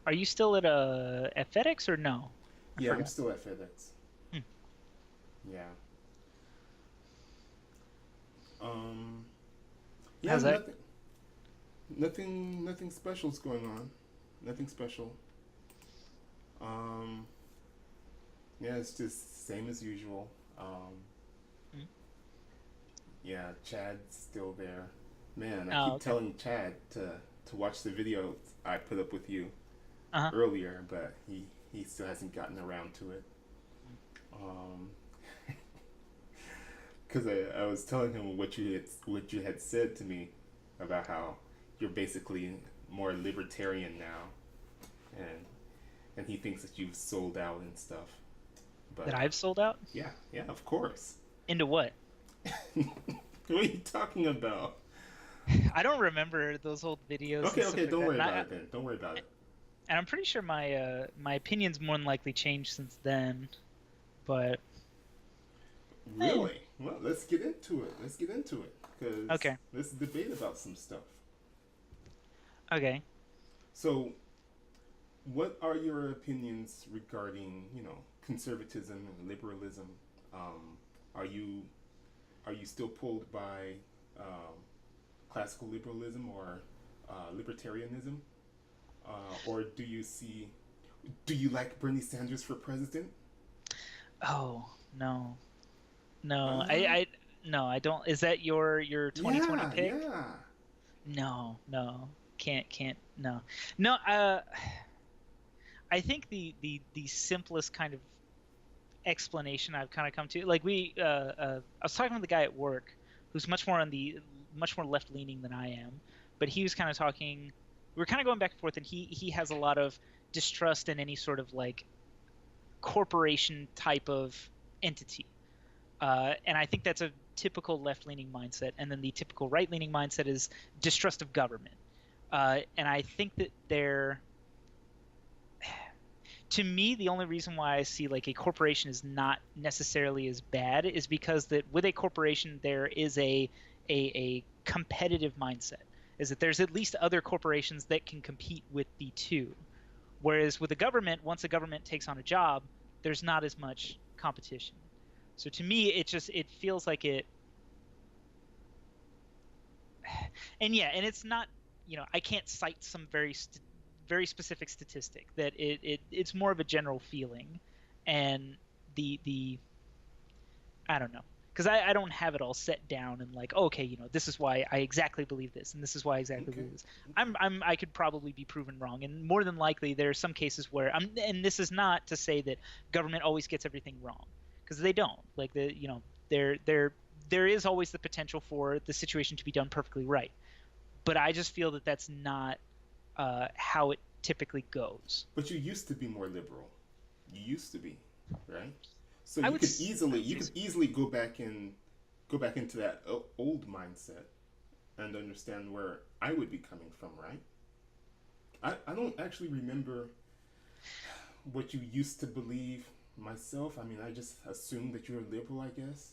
Are you still at FedEx or no? I Yeah, I'm forgot. still at FedEx. Hmm. Yeah. Um, yeah, How's that? nothing special's going on. Nothing special. Um, yeah, it's just same as usual. Hmm. Yeah, Chad's still there. Man, I Oh, keep okay. telling Chad to watch the video I put up with you Uh-huh. earlier, but he still hasn't gotten around to it. Um, because I was telling him what you had said to me about how you're basically more libertarian now, and and he thinks that you've sold out and stuff. That But I've sold out? yeah, of course. Into what? What are you talking about? I don't remember those old videos and Okay, stuff okay, like don't that. worry about it then. Don't worry about it. And I'm pretty sure my opinions more than likely changed since then. But eh, Really? Well, let's get into it. Let's get into it because okay. let's debate about some stuff. Okay. So, what are your opinions regarding conservatism and liberalism? Um, are you are you still pulled by classical liberalism or libertarianism, or do you like Bernie Sanders for president? Oh, no. No. Uh, No, I don't. Is that your 2020 yeah, pick? yeah. No, no. Can't. No. No, I think the simplest kind of explanation I've kind of come to, like I was talking with the guy at work who's much more left leaning than I am, but he was kind of talking. We were kind of going back and forth, and he has a lot of distrust in any sort of like corporation type of entity, and I think that's a typical left leaning mindset. And then the typical right leaning mindset is distrust of government, and I think that they're to me, the only reason why I see like a corporation is not necessarily as bad is because that with a corporation there is a competitive mindset. Is that there's at least other corporations that can compete with the two. Whereas with the government, once a government takes on a job, there's not as much competition. So to me, it feels like it, and yeah, and it's not, I can't cite some very specific statistic that it's more of a general feeling, and the I don't know, because I don't have it all set down and like, okay, this is why I exactly believe this and this is why I exactly Okay, believe this. okay. I could probably be proven wrong, and more than likely there are some cases where and this is not to say that government always gets everything wrong, because they don't. Like there is always the potential for the situation to be done perfectly right, but I just feel that that's not how it typically goes. But you used to be more liberal. You used to be, right? So I would you say could so. easily go back into that old mindset and understand where I would be coming from, right? I don't actually remember what you used to believe myself. I mean, I just assumed that you're a liberal, I guess.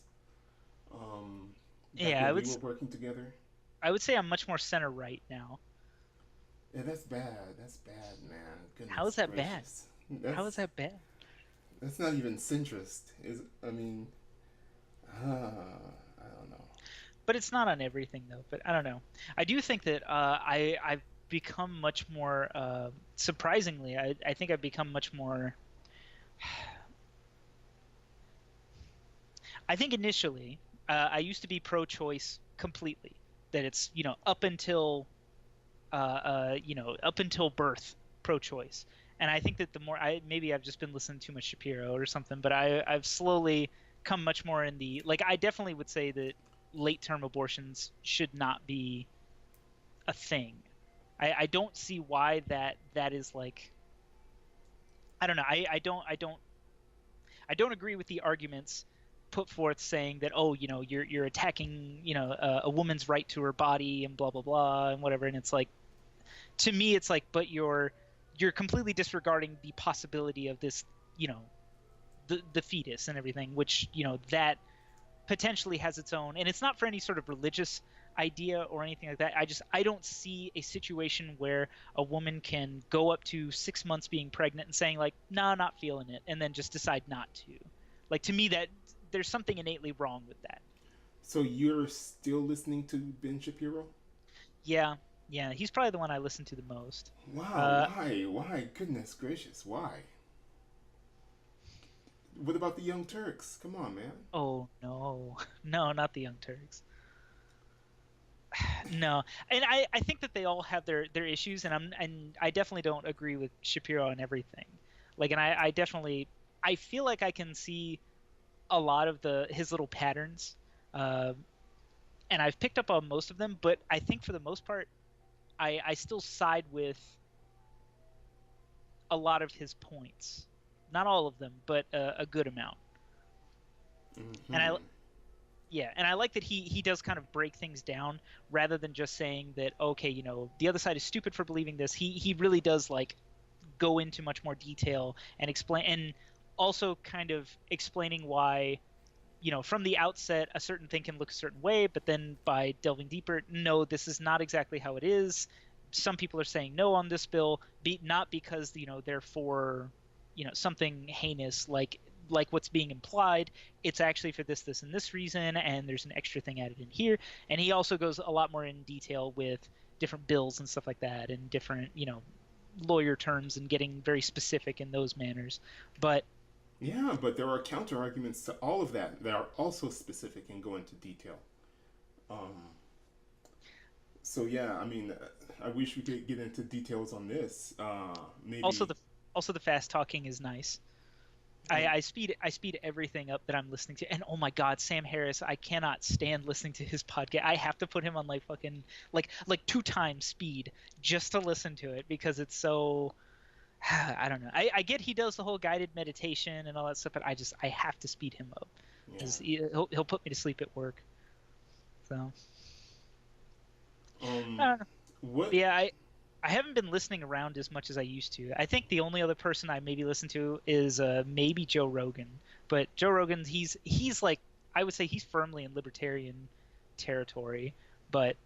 Back Yeah, when we were working together. I would say I'm much more center right now. Yeah, that's bad. That's bad, man. How Goodness is that bad? gracious. How is that bad? That's not even centrist. Is I mean, I don't know. But it's not on everything though. But I don't know. I do think that I've become much more surprisingly. I think I've become much more. I think initially I used to be pro-choice completely. That it's up until birth pro-choice. And I think that the more I maybe I've just been listening too much Shapiro or something, but I've slowly come much more in the like I definitely would say that late term abortions should not be a thing. I don't see why that is like I don't know. I don't agree with the arguments put forth saying that you're attacking a woman's right to her body and blah blah blah and whatever, and it's like to me it's like but you're completely disregarding the possibility of this you know the fetus and everything, which that potentially has its own, and it's not for any sort of religious idea or anything like that. I don't see a situation where a woman can go up to 6 months being pregnant and saying like, "No, not feeling it," and then just decide not to. Like to me, that there's something innately wrong with that. So you're still listening to Ben Shapiro? Yeah, yeah, he's probably the one I listen to the most. Wow, Uh, why? Why? Goodness gracious, why? What about the Young Turks? Come on, man. oh no, no, not the Young Turks. No, and I think that they all have their issues, and I definitely don't agree with Shapiro on everything. Like, and I definitely I feel like I can see a lot of the his little patterns, uh, and I've picked up on most of them. But I think for the most part, I still side with a lot of his points, not all of them, but a good amount. And I Mm-hmm. Yeah, and I like that he does kind of break things down rather than just saying that okay, the other side is stupid for believing this. He really does like go into much more detail and explain, and also kind of explaining why, from the outset a certain thing can look a certain way, but then by delving deeper, no, this is not exactly how it is. Some people are saying no on this bill, not because they're for something heinous like what's being implied. It's actually for this and this reason, and there's an extra thing added in here. And he also goes a lot more in detail with different bills and stuff like that, and different lawyer terms, and getting very specific in those manners. But Yeah, but there are counter arguments to all of that that are also specific and go into detail. Um, so yeah, I mean, I wish we could get into details on this. also Maybe. the fast talking is nice. I, Um, I speed I speed everything up that I'm listening to. And oh my God, Sam Harris, I cannot stand listening to his podcast. I have to put him on like fucking like 2 times speed just to listen to it, because it's so I don't know. I get he does the whole guided meditation and all that stuff, but I have to speed him up yeah. because he'll put me to sleep at work. So I Um, don't know. what? Yeah, I haven't been listening around as much as I used to. I think the only other person I maybe listen to is maybe Joe Rogan. But Joe Rogan, he's like, I would say he's firmly in libertarian territory. But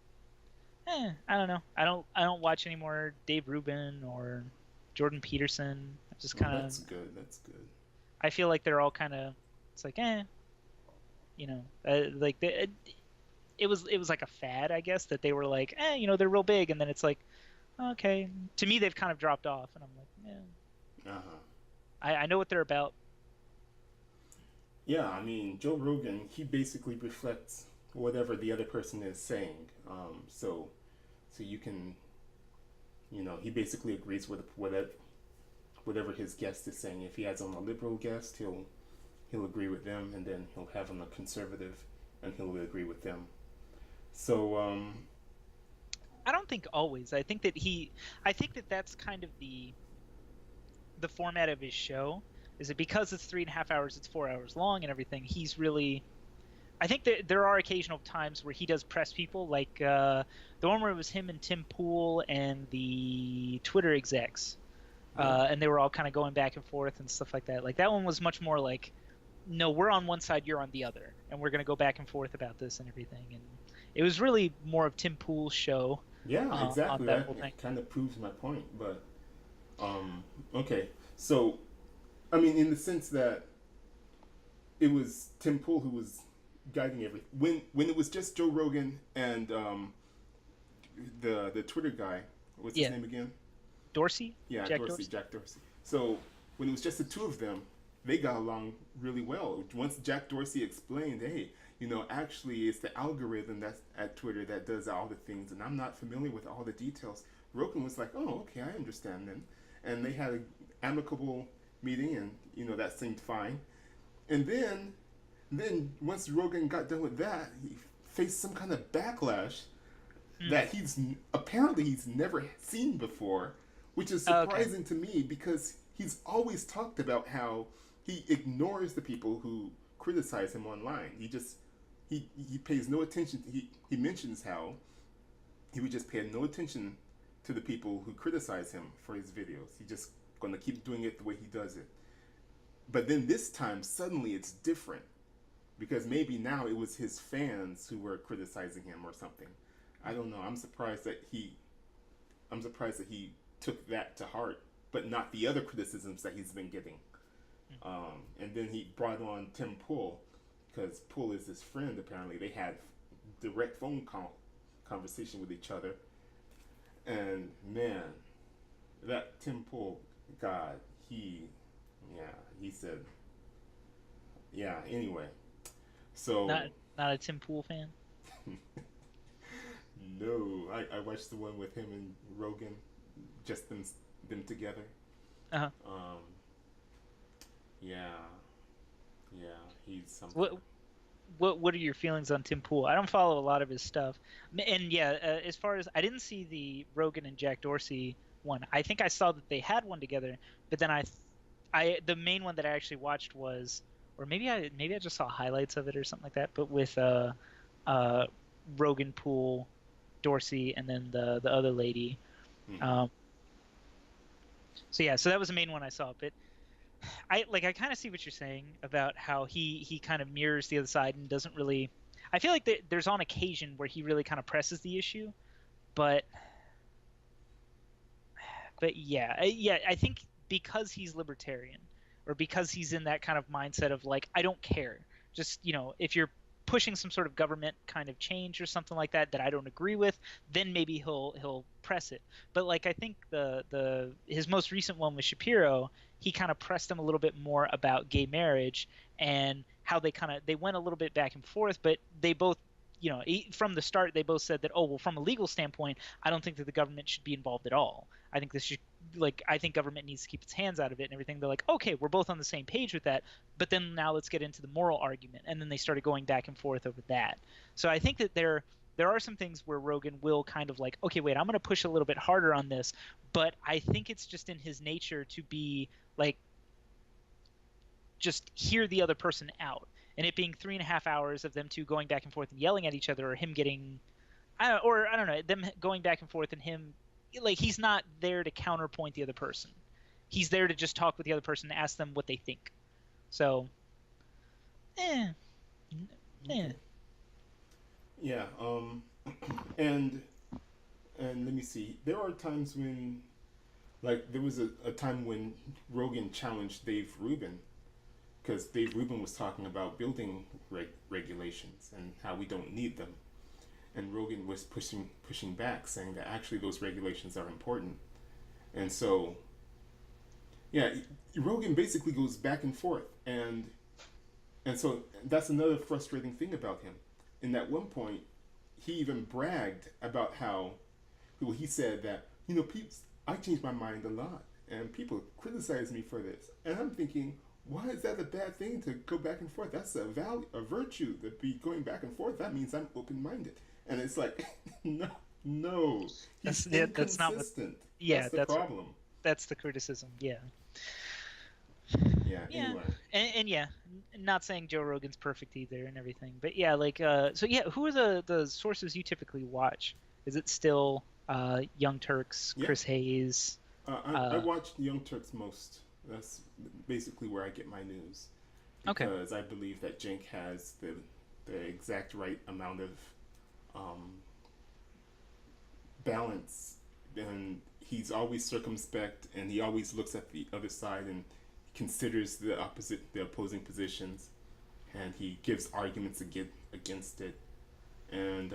I don't know. I don't watch any more Dave Rubin or Jordan Peterson. I just Oh, kind that's of good. That's good. I feel like they're all kind of, it's like like it was like a fad, I guess, that they were like they're real big, and then it's like, okay, to me they've kind of dropped off, and I'm like, yeah, Uh huh. I know what they're about. Yeah, I mean, Joe Rogan, he basically reflects whatever the other person is saying. So you can, he basically agrees with whatever his guest is saying. If he has on a liberal guest, he'll agree with them, and then he'll have on a conservative, and he'll agree with them. So I don't think always. I think that that's kind of the format of his show. Is it because it's 3.5 hours, it's 4 hours long and everything? He's really, I think that there are occasional times where he does press people, like the one where it was him and Tim Pool and the Twitter execs, yeah, and they were all kind of going back and forth and stuff like that. Like that one was much more like, no, we're on one side, you're on the other, and we're going to go back and forth about this and everything. And it was really more of Tim Pool's show yeah, on exactly. that That whole thing. kind of proves my point. But okay, so I mean, in the sense that it was Tim Pool who was guiding everything. When it was just Joe Rogan and the Twitter guy, what's his Yeah, name again? Dorsey, Yeah, Jack Dorsey, Dorsey. Jack Dorsey. So when it was just the two of them, they got along really well. Once Jack Dorsey explained, hey, actually it's the algorithm that's at Twitter that does all the things, and I'm not familiar with all the details. Rogan was like, oh, okay, I understand then. And they had an amicable meeting, and that seemed fine. And then once Rogan got done with that, he faced some kind of backlash Hmm. that he's never seen before, which is Okay. surprising to me because he's always talked about how he ignores the people who criticize him online. He pays no attention. He mentions how he would just pay no attention to the people who criticize him for his videos. He's just gonna keep doing it the way he does it. But then this time, suddenly it's different because maybe now it was his fans who were criticizing him or something. I don't know. I'm surprised that he took that to heart, but not the other criticisms that he's been getting. And then he brought on Tim Pool because Pool is his friend. Apparently, they had direct conversation with each other. And man, that Tim Pool, God, yeah, he said, yeah. Anyway, so Not a Tim Pool fan. no, I watched the one with him and Rogan, just them together. Uh-huh. Um, yeah, yeah, he's something. What are your feelings on Tim Pool? I don't follow a lot of his stuff, and yeah, as far as I didn't see the Rogan and Jack Dorsey one. I think I saw that they had one together, but then I the main one that I actually watched was, or maybe I just saw highlights of it or something like that, but with uh Rogan, Pool, Dorsey, and then the other lady. Mm-hmm. Um, so yeah, so that was the main one I saw, but I kind of see what you're saying about how he kind of mirrors the other side and doesn't really. I feel like there's on occasion where he really kind of presses the issue, but yeah, I think because he's libertarian or because he's in that kind of mindset of like I don't care, just if you're pushing some sort of government kind of change or something like that I don't agree with, then maybe he'll press it. But like I think the his most recent one with Shapiro, he kind of pressed him a little bit more about gay marriage and how they went a little bit back and forth, but they both from the start they both said that, oh well, from a legal standpoint I don't think that the government should be involved at all. I think this should I think government needs to keep its hands out of it and everything. They're like, okay, we're both on the same page with that, but then now let's get into the moral argument. And then they started going back and forth over that. So I think that there are some things where Rogan will kind of like, okay, wait, I'm going to push a little bit harder on this, but I think it's just in his nature to be like, just hear the other person out. And it being 3.5 hours of them two going back and forth and yelling at each other, or him getting, I don't know, them going back and forth and him, like he's not there to counterpoint the other person. He's there to just talk with the other person and ask them what they think. So, eh. Okay. Yeah. And let me see. There are times when, like, there was a time when Rogan challenged Dave Rubin because Dave Rubin was talking about building regulations and how we don't need them, and Rogan was pushing back, saying that actually those regulations are important. And so, yeah, Rogan basically goes back and forth, and so that's another frustrating thing about him. And at one point, he even bragged about how, well, he said that I changed my mind a lot, and people criticize me for this, and I'm thinking, why is that a bad thing to go back and forth? That's a virtue to be going back and forth. That means I'm open minded. And it's like, no, no, he's inconsistent. That's not what. Yeah, that's the problem. That's the criticism. Yeah. Yeah. Anyway. And yeah, not saying Joe Rogan's perfect either and everything, but yeah, like so yeah, who are the sources you typically watch? Is it still Young Turks, Chris Hayes? I watch Young Turks most. That's basically where I get my news. Because I believe that Cenk has the exact right amount of balance, and he's always circumspect, and he always looks at the other side and considers the opposing positions, and he gives arguments against it, and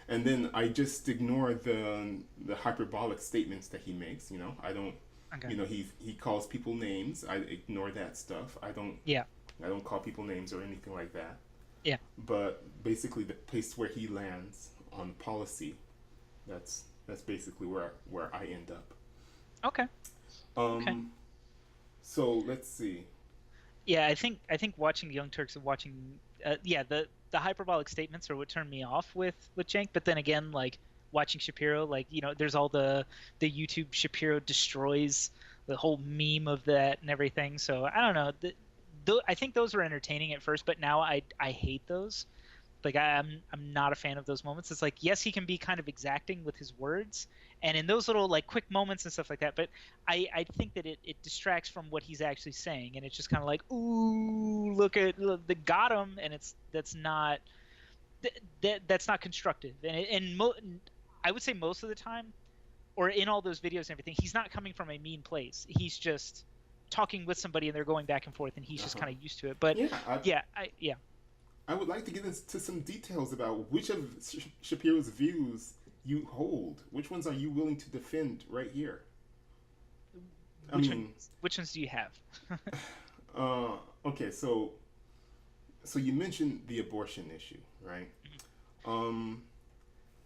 then I just ignore the hyperbolic statements that he makes. I don't. Okay. He calls people names. I ignore that stuff. I don't. Yeah. I don't call people names or anything like that. Yeah. But basically, the place where he lands on policy, that's basically where I end up. Okay. Okay. So let's see. Yeah, I think watching Young Turks and watching, the hyperbolic statements are what turned me off with Cenk. But then again, like watching Shapiro, like there's all the YouTube Shapiro destroys, the whole meme of that and everything. So I don't know. I think those were entertaining at first, but now I hate those. Like I'm not a fan of those moments. It's like, yes, he can be kind of exacting with his words and in those little like quick moments and stuff like that, but I think that it distracts from what he's actually saying, and it's just kind of like, ooh, look, they got him, and that's not that's not constructive. I would say most of the time, or in all those videos and everything, he's not coming from a mean place. He's just talking with somebody and they're going back and forth, and he's just Uh-huh. kind of used to it. But Yeah, yeah. I would like to get into some details about which of Shapiro's views you hold. Which ones are you willing to defend right here? I mean, Which ones do you have? okay, so you mentioned the abortion issue, right? Um,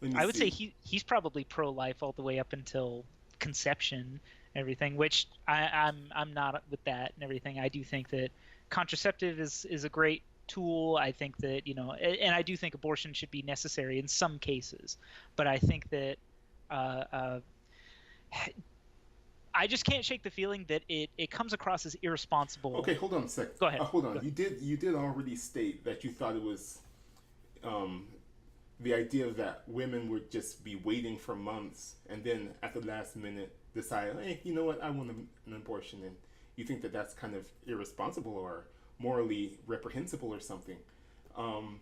Let me I would say see. he's probably pro-life all the way up until conception, everything. Which I'm not with that and everything. I do think that contraceptive is a great tool. I think that and I do think abortion should be necessary in some cases, but I think that uh, uh, I just can't shake the feeling that it comes across as irresponsible. Okay, hold on a sec. Go ahead. Hold Go on. ahead. You did already state that you thought it was um, the idea that women would just be waiting for months and then at the last minute decide, hey, you know what, I want an abortion, and you think that that's kind of irresponsible or morally reprehensible or something. Um,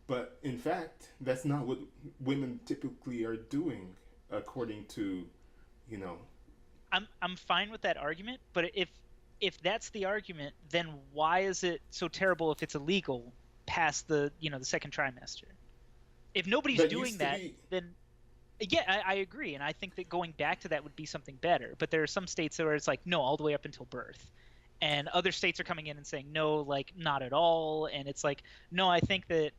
but in fact, that's not what women typically are doing, according to, you know. I'm fine with that argument, but if that's the argument, then why is it so terrible if it's illegal past the second trimester? If nobody's That doing used to that, be. then yeah, I agree, and I think that going back to that would be something better. But there are some states where it's like no, all the way up until birth, and other states are coming in and saying no, like not at all, and it's like no, I think that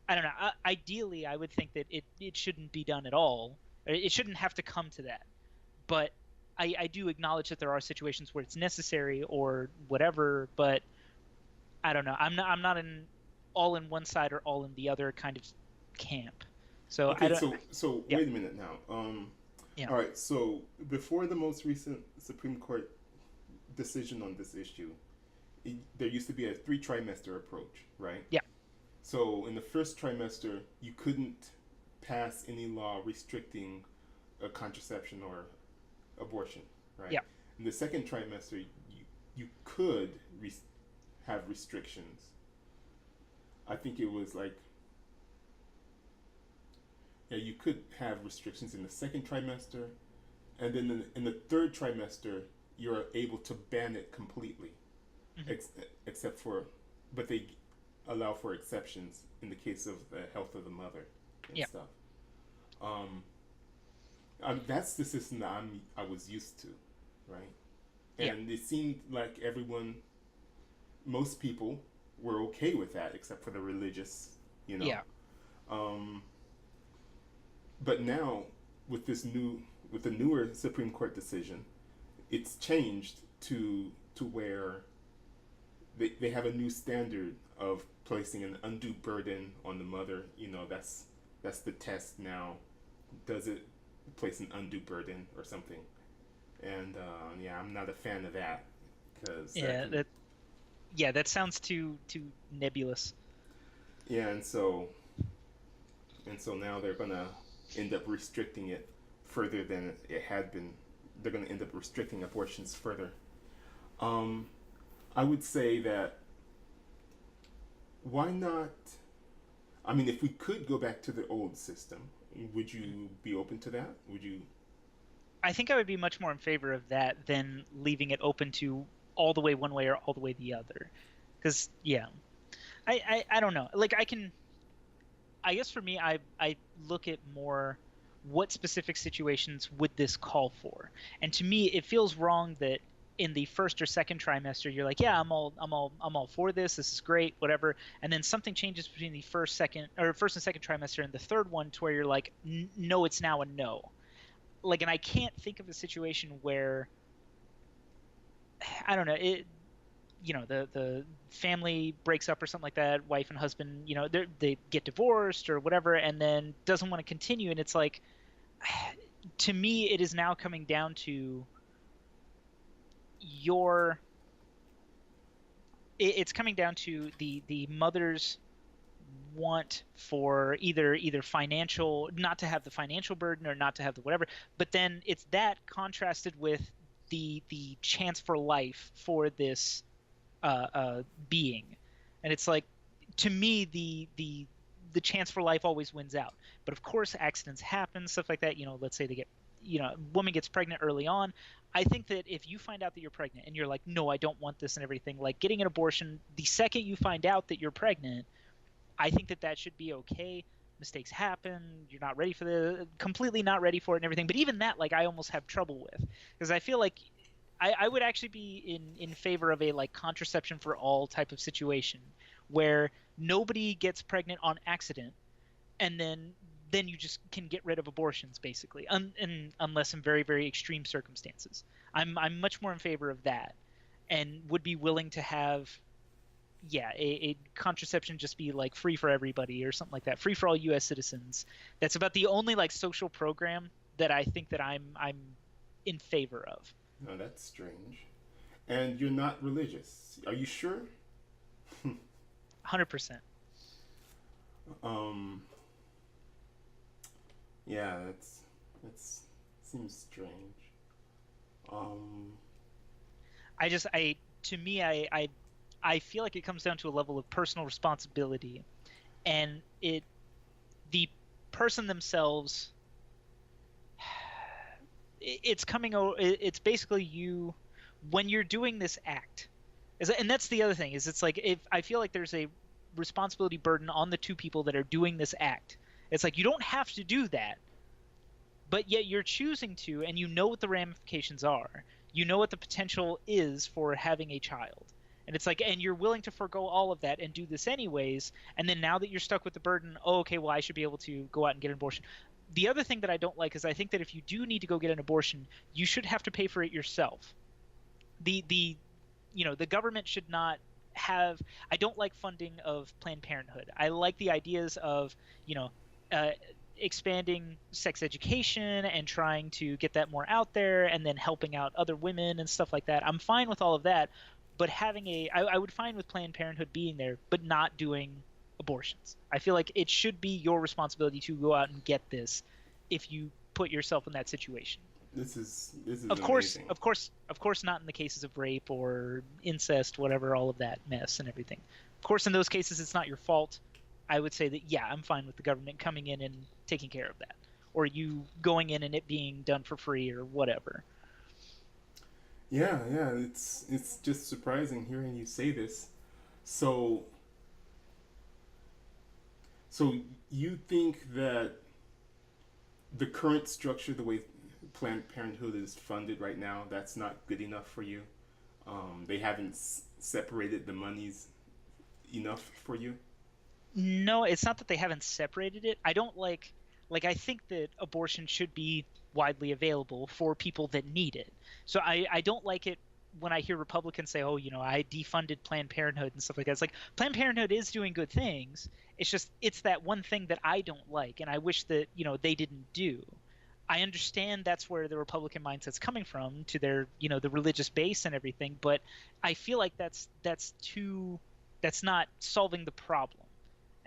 I don't know. Ideally, I would think that it shouldn't be done at all. It shouldn't have to come to that. But I do acknowledge that there are situations where it's necessary or whatever. But I don't know. I'm not in all in one side or all in the other kind of camp. So I Okay, don't. so Yeah. wait a minute now. Yeah. All right. So before the most recent Supreme Court decision on this issue, there used to be a three trimester approach, right? Yeah. So in the first trimester, you couldn't pass any law restricting contraception or abortion, right? Yeah. In the second trimester, you could have restrictions. I think it was like, yeah, you could have restrictions in the second trimester, and then in the third trimester, you're able to ban it completely, Hmm. ex- except for, but they allow for exceptions in the case of the health of the mother and Yeah. stuff. Um, that's the system that I was used to, right? Yeah. And it seemed like most people were okay with that, except for the religious, you know. Yeah. Um, but now with with the newer Supreme Court decision, it's changed to where they have a new standard of placing an undue burden on the mother. You know, that's the test now. Does it place an undue burden or something? And yeah, I'm not a fan of that because that Yeah. can. That sounds too nebulous. Yeah, and so now they're gonna end up restricting it further than it had been. They're gonna end up restricting abortions further. Um, I would say that why not? I mean, if we could go back to the old system, would you be open to that? Would you? I think I would be much more in favor of that than leaving it open to all the way one way or all the way the other. Because yeah, I don't know. Like I guess for me, I look at more what specific situations would this call for, and to me, it feels wrong that in the first or second trimester you're like, yeah, I'm all for this. This is great, whatever, and then something changes between the first and second trimester and the third one to where you're like, no, it's now a no. Like, and I can't think of a situation where I don't know it. The family breaks up or something like that, wife and husband, they get divorced or whatever, and then doesn't want to continue, and it's like, to me it is now coming down to your it's coming down to the mother's want for either financial, not to have the financial burden or not to have the whatever, but then it's that contrasted with the chance for life for this being. And it's like, to me, the the chance for life always wins out. But of course, accidents happen, stuff like that. Let's say they get, a woman gets pregnant early on. I think that if you find out that you're pregnant and you're like, no, I don't want this and everything, like getting an abortion, the second you find out that you're pregnant, I think that that should be okay. Mistakes happen. You're not ready for completely not ready for it and everything. But even that, like, I almost have trouble with, because I feel like I would actually be in favor of a like contraception for all type of situation where nobody gets pregnant on accident, and then you just can get rid of abortions basically, unless in very very extreme circumstances. I'm much more in favor of that, and would be willing to have, yeah, a contraception just be like free for everybody or something like that, free for all U.S. citizens. That's about the only like social program that I think that I'm in favor of. No, that's strange. And you're not religious. Are you sure? 100%. Um, yeah, that's seems strange. Um, I to me I feel like it comes down to a level of personal responsibility, and the person themselves, it's basically you when you're doing this act. And that's the other thing, is it's like, if I feel like there's a responsibility burden on the two people that are doing this act. It's like, you don't have to do that, but yet you're choosing to, and you know what the ramifications are. You know what the potential is for having a child. And it's like, and you're willing to forego all of that and do this anyways. And then now that you're stuck with the burden, oh, okay, well, I should be able to go out and get an abortion. The other thing that I don't like is I think that if you do need to go get an abortion, you should have to pay for it yourself. The government should not have. I don't like funding of Planned Parenthood. I like the ideas of, uh, expanding sex education and trying to get that more out there, and then helping out other women and stuff like that. I'm fine with all of that, but I would fine with Planned Parenthood being there, but not doing abortions. I feel like it should be your responsibility to go out and get this if you put yourself in that situation. This is Of course, amazing. not in the cases of rape or incest, whatever, all of that mess and everything. Of course, in those cases, it's not your fault. I would say that, yeah, I'm fine with the government coming in and taking care of that, or you going in and it being done for free or whatever. Yeah, yeah, it's just surprising hearing you say this. So, so you think that the current structure, the way Planned Parenthood is funded right now, that's not good enough for you? They haven't separated the monies enough for you? No, it's not that they haven't separated it. I don't I think that abortion should be widely available for people that need it. So I don't like it when I hear Republicans say, "Oh, I defunded Planned Parenthood and stuff like that." It's like, Planned Parenthood is doing good things. It's just, it's that one thing that I don't like, and I wish that, they didn't do. I understand that's where the Republican mindset's coming from, to their, the religious base and everything, but I feel like that's not solving the problem.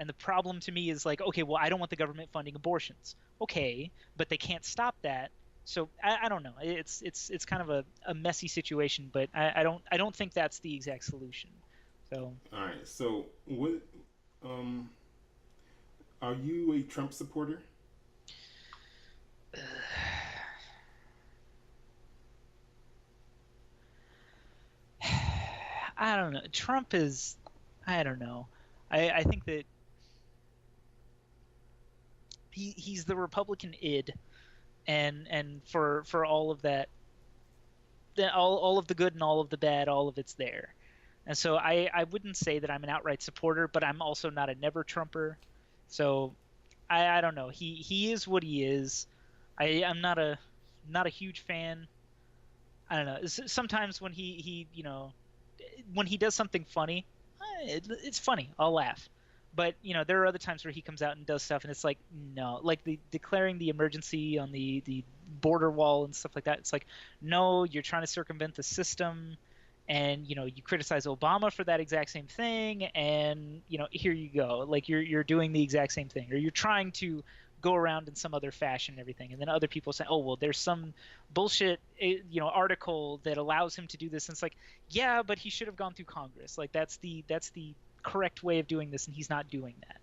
And the problem to me is like, okay, well, I don't want the government funding abortions. Okay, but they can't stop that. So I don't know. It's kind of a messy situation, but I don't think that's the exact solution. So All right. So, what um are you a Trump supporter? I don't know. Trump is, I don't know. I think that he's the Republican id, and for all of that, all of the good and all of the bad, all of it's there. And so I wouldn't say that I'm an outright supporter, but I'm also not a never Trumper. So I don't know. He is what he is. I'm not a huge fan. I don't know. Sometimes when when he does something funny, it's funny. I'll laugh. But there are other times where he comes out and does stuff, and it's like, no, like the declaring the emergency on the border wall and stuff like that. It's like, no, you're trying to circumvent the system, and you criticize Obama for that exact same thing, and here you go, like you're doing the exact same thing, or you're trying to go around in some other fashion and everything, and then other people say, oh well, there's some bullshit article that allows him to do this, and it's like, yeah, but he should have gone through Congress. Like that's the correct way of doing this, and he's not doing that.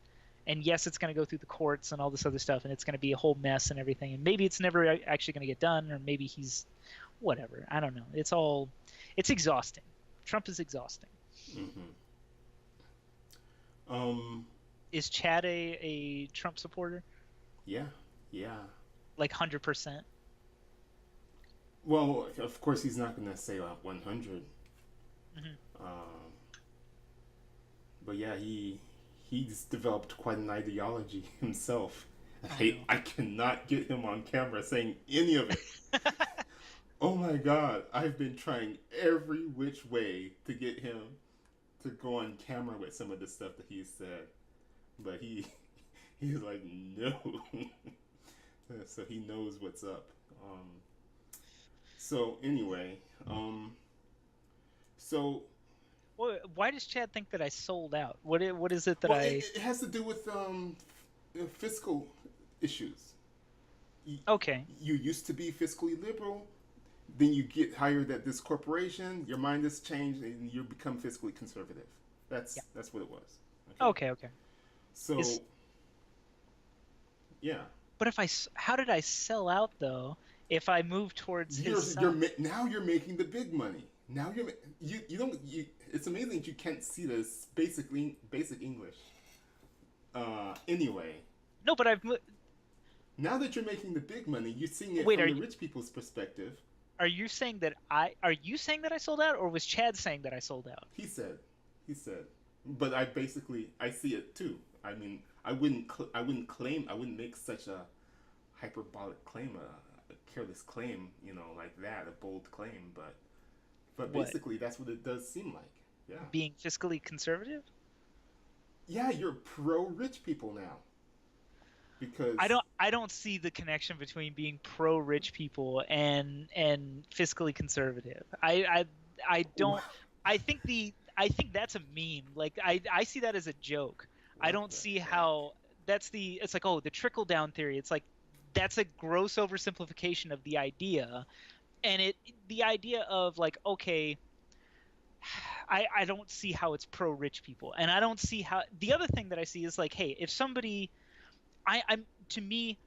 And yes, it's going to go through the courts and all this other stuff, and it's going to be a whole mess and everything. And maybe it's never actually going to get done, or maybe he's whatever. I don't know. It's exhausting. Trump is exhausting. Mm-hmm. Um, Is Chad a Trump supporter? yeah, yeah. Like 100%? Well, of course, he's not going to say 100. Hmm. Um, but yeah, he's developed quite an ideology himself. I know. I cannot get him on camera saying any of it. Oh my god, I've been trying every which way to get him to go on camera with some of the stuff that he's said, but he's like no. So he knows what's up. Um, so anyway, so Why does Chad think that I sold out? What is it that well, I? it has to do with fiscal issues. You, Okay, you used to be fiscally liberal, then you get hired at this corporation, your mind has changed, and you become fiscally conservative. yeah. That's what it was. Okay, Okay, okay. so Is yeah, But if how did I sell out though? If I move towards his side? now you're making the big money. Now you don't you. It's amazing that you can't see this basic English. Anyway, No, but now that you're making the big money, you're seeing it wait. from the rich people's perspective. Are you saying that I sold out, or was Chad saying that I sold out? He said, he said, but I see it too. I mean, I wouldn't make such a hyperbolic claim, a careless claim, like that, a bold claim, but What? basically that's what it does seem like. Yeah, Being fiscally conservative? yeah, you're pro rich people now I because don't I don't see the connection between being pro rich people and fiscally conservative. I don't I think that's a meme. Like I see that as a joke. I what don't the see heck? how it's like, oh, the trickle down theory. It's like that's a gross oversimplification of the idea. And the idea of like, okay, I don't see how it's pro rich people. And I don't see how the other thing that I see is like, hey, if somebody I'm to me,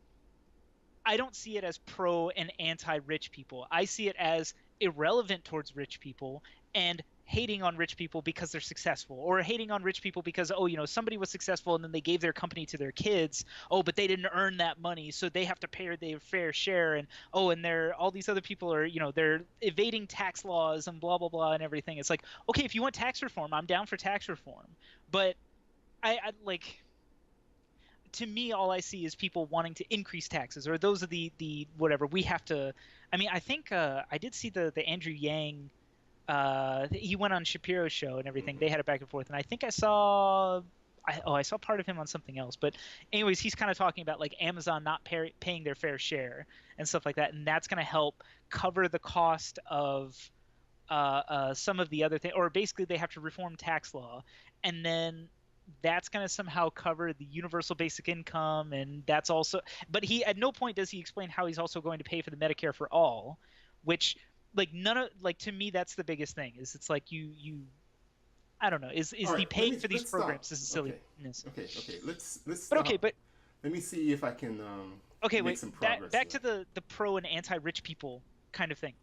I don't see it as pro and anti rich people. I see it as irrelevant towards rich people and hating on rich people because they're successful, or hating on rich people because, oh, somebody was successful and then they gave their company to their kids. Oh, but they didn't earn that money, so they have to pay their fair share. And oh, and they're all these other people are, they're evading tax laws and blah blah blah and everything. It's like, okay, if you want tax reform, I'm down for tax reform, but I like to me, all I see is people wanting to increase taxes, or those are the whatever we have to. I mean, I think I did see the Andrew Yang. He went on Shapiro's show and everything. Mm-hmm. They had it back and forth, and I think I saw. I saw part of him on something else. But anyways, he's kind of talking about like Amazon not paying their fair share and stuff like that, and that's going to help cover the cost of some of the other things, or basically they have to reform tax law, and then that's going to somehow cover the universal basic income, and that's also. But he at no point does he explain how he's also going to pay for the Medicare for all, which like none of like to me that's the biggest thing is it's like you I don't know is All the right, paying for these let's stop. programs is a Okay, silliness. okay. Let's But okay, stop. but Let me see if I can okay, make wait, some progress back here. to the pro and anti-rich people kind of thing.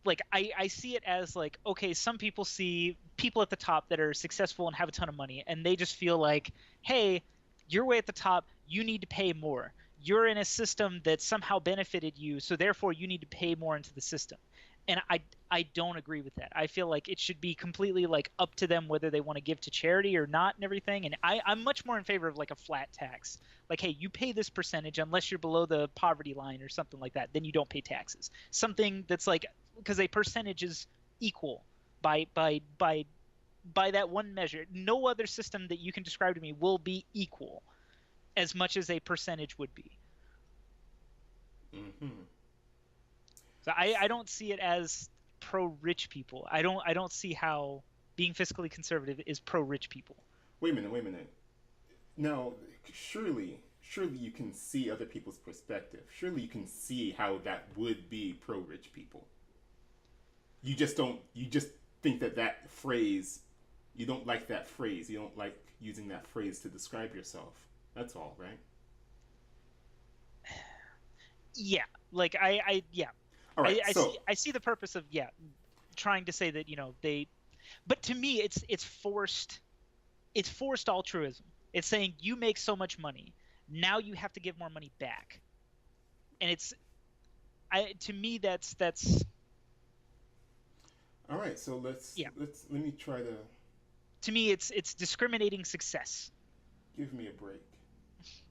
Like I see it as like, okay, some people see people at the top that are successful and have a ton of money, and they just feel like, hey, you're way at the top, you need to pay more. You're in a system that somehow benefited you, so therefore you need to pay more into the system. And I don't agree with that. I feel like it should be completely like up to them whether they want to give to charity or not and everything. And I'm much more in favor of like a flat tax. Like, hey, you pay this percentage unless you're below the poverty line or something like that, then you don't pay taxes. Something that's like because a percentage is equal by that one measure. No other system that you can describe to me will be equal as much as a percentage would be. Mm-hmm. So I don't see it as pro rich people. I don't see how being fiscally conservative is pro rich people. Wait a minute, wait a minute. Now, surely you can see other people's perspective. Surely you can see how that would be pro rich people. You just don't. You just think that phrase. You don't like that phrase. You don't like using that phrase to describe yourself. That's all, right? Yeah, like yeah, All right. I see the purpose of, yeah, trying to say that, they, but to me it's forced altruism. It's saying you make so much money, now you have to give more money back. And it's, I to me that's all right. So yeah, let me try to to me it's discriminating success. give me a break.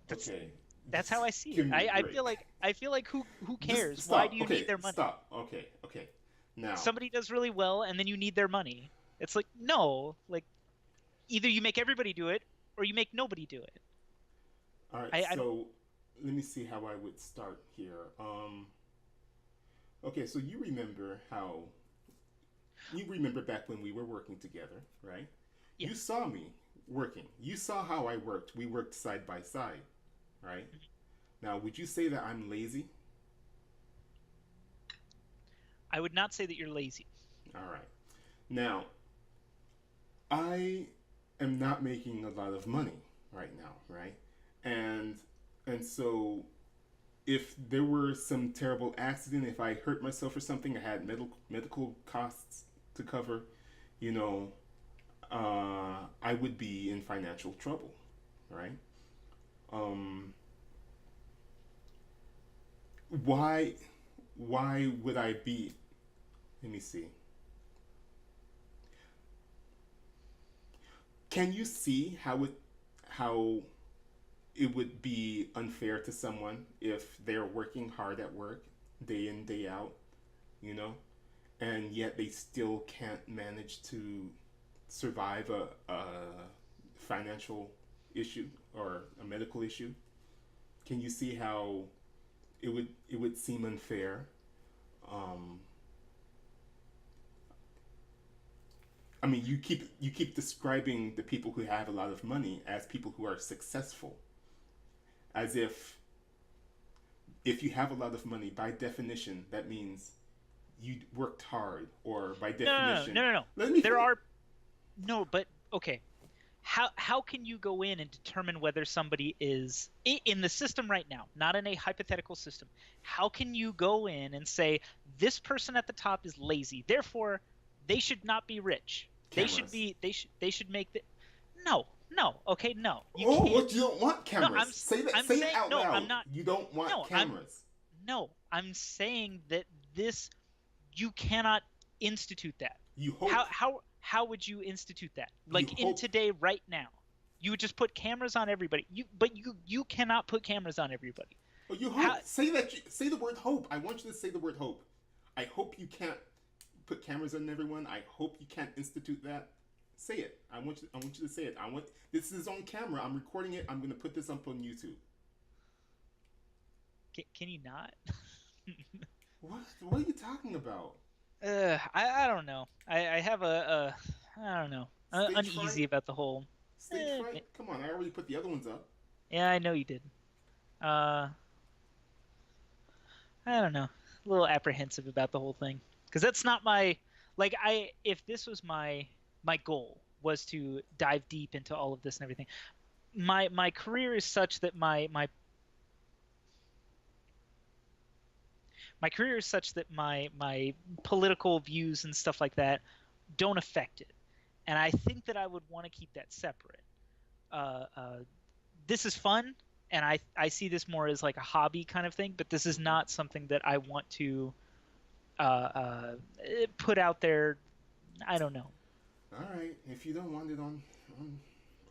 That's Okay, that's how just I see give it. me a break. I feel like who Just cares? Why do stop. you need Okay, their money? stop. Okay, okay. Now, Somebody does really well and then you need their money. It's like, no, like either you make everybody do it or you make nobody do it. all right. I don't. So let me see how I would start here. Okay, so you remember back when we were working together, right? Yeah. You saw me working. You saw how I worked. We worked side by side, right? Now, would you say that I'm lazy? I would not say that you're lazy. All right. Now, I am not making a lot of money right now, right? And so if there were some terrible accident, if I hurt myself or something, I had medical costs to cover, you know, I would be in financial trouble, right? Um, why would I be? Let me see. Can you see how it would be unfair to someone if they're working hard at work day in day out, you know, and yet they still can't manage to survive a financial issue or a medical issue? Can you see how it would seem unfair? Um, I mean, you keep describing the people who have a lot of money as people who are successful, as if you have a lot of money, by definition, that means you worked hard, or by definition, No. let me There finish. are no, but okay. How can you go in and determine whether somebody is in the system right now, not in a hypothetical system? How can you go in and say this person at the top is lazy, therefore they should not be rich? Cameras. They should make the no, no, okay, no. You Oh, can't. what, you don't want No, cameras? Say that. I'm Say it saying out no, I'm loud. not. You don't want No, I'm cameras. no, I'm saying that this you cannot institute that. You How hope. how how would you institute that? You Like in hope. today, right now, you would just put cameras on everybody. But you cannot put cameras on everybody. Oh, you How? hope. Say that. Say the word hope. I want you to say the word hope. I hope you can't put cameras on everyone. I hope you can't institute that. Say it. I want you to say it. I want. This is on camera. I'm recording it. I'm going to put this up on YouTube. Can you not? What? What are you talking about? I don't know. I have I don't know, Stage fright? uneasy about the whole. Stage fright? Come on, I already put the other ones up. Yeah, I know you did. Uh, I don't know. A little apprehensive about the whole thing because that's not my, like, I if this was my goal was to dive deep into all of this and everything. My career is such that my career is such that my political views and stuff like that don't affect it, and I think that I would want to keep that separate. Uh, uh, this is fun, and I see this more as like a hobby kind of thing, but this is Mm-hmm. not something that I want to uh, uh, put out there. I don't know. All right, if you don't want it on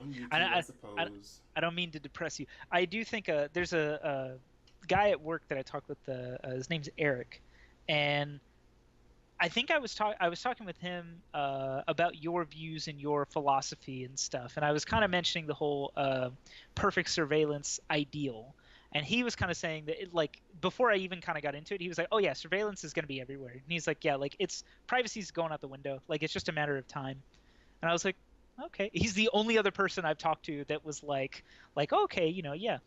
on I, YouTube, I I, I, suppose. I don't mean to depress you. I do think there's a guy at work that I talk with. His name's Eric, and I was talking with him about your views and your philosophy and stuff, and I was kind of mentioning the whole perfect surveillance ideal, and he was kind of saying that like before I even kind of got into it, he was like, "Oh yeah, surveillance is going to be everywhere," and he's like, "Yeah, like it's privacy's going out the window, like it's just a matter of time," and I was like, "Okay." He's the only other person I've talked to that was like okay, yeah.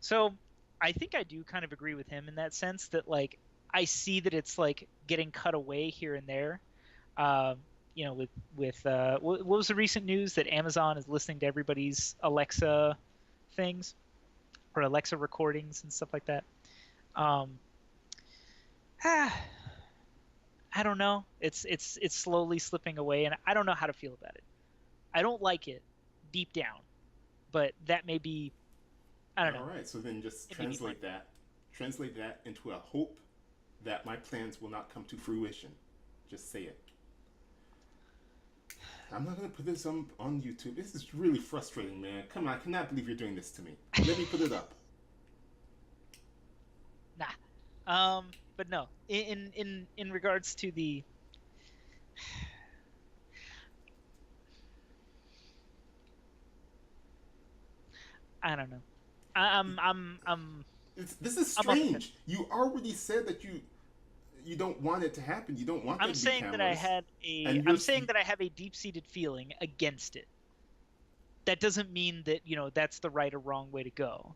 So I think I do kind of agree with him in that sense that like I see that it's like getting cut away here and there. Um, what was the recent news that Amazon is listening to everybody's Alexa things? or Alexa recordings and stuff like that. Um, ah, I don't know. It's slowly slipping away, and I don't know how to feel about it. I don't like it deep down, but that may be, I don't All know. right, so then just It may be fine. translate that into a hope that my plans will not come to fruition. Just say it. I'm not gonna put this on YouTube. This is really frustrating, man. Come on, I cannot believe you're doing this to me. Let me put it up. Nah. But no. In regards to the, I don't know. I'm This is I'm on the fence. strange. You already said that you don't want it to happen. You don't want there I'm to be saying that I cameras, had a and I'm saying that I have a deep-seated feeling against it. That doesn't mean that, that's the right or wrong way to go.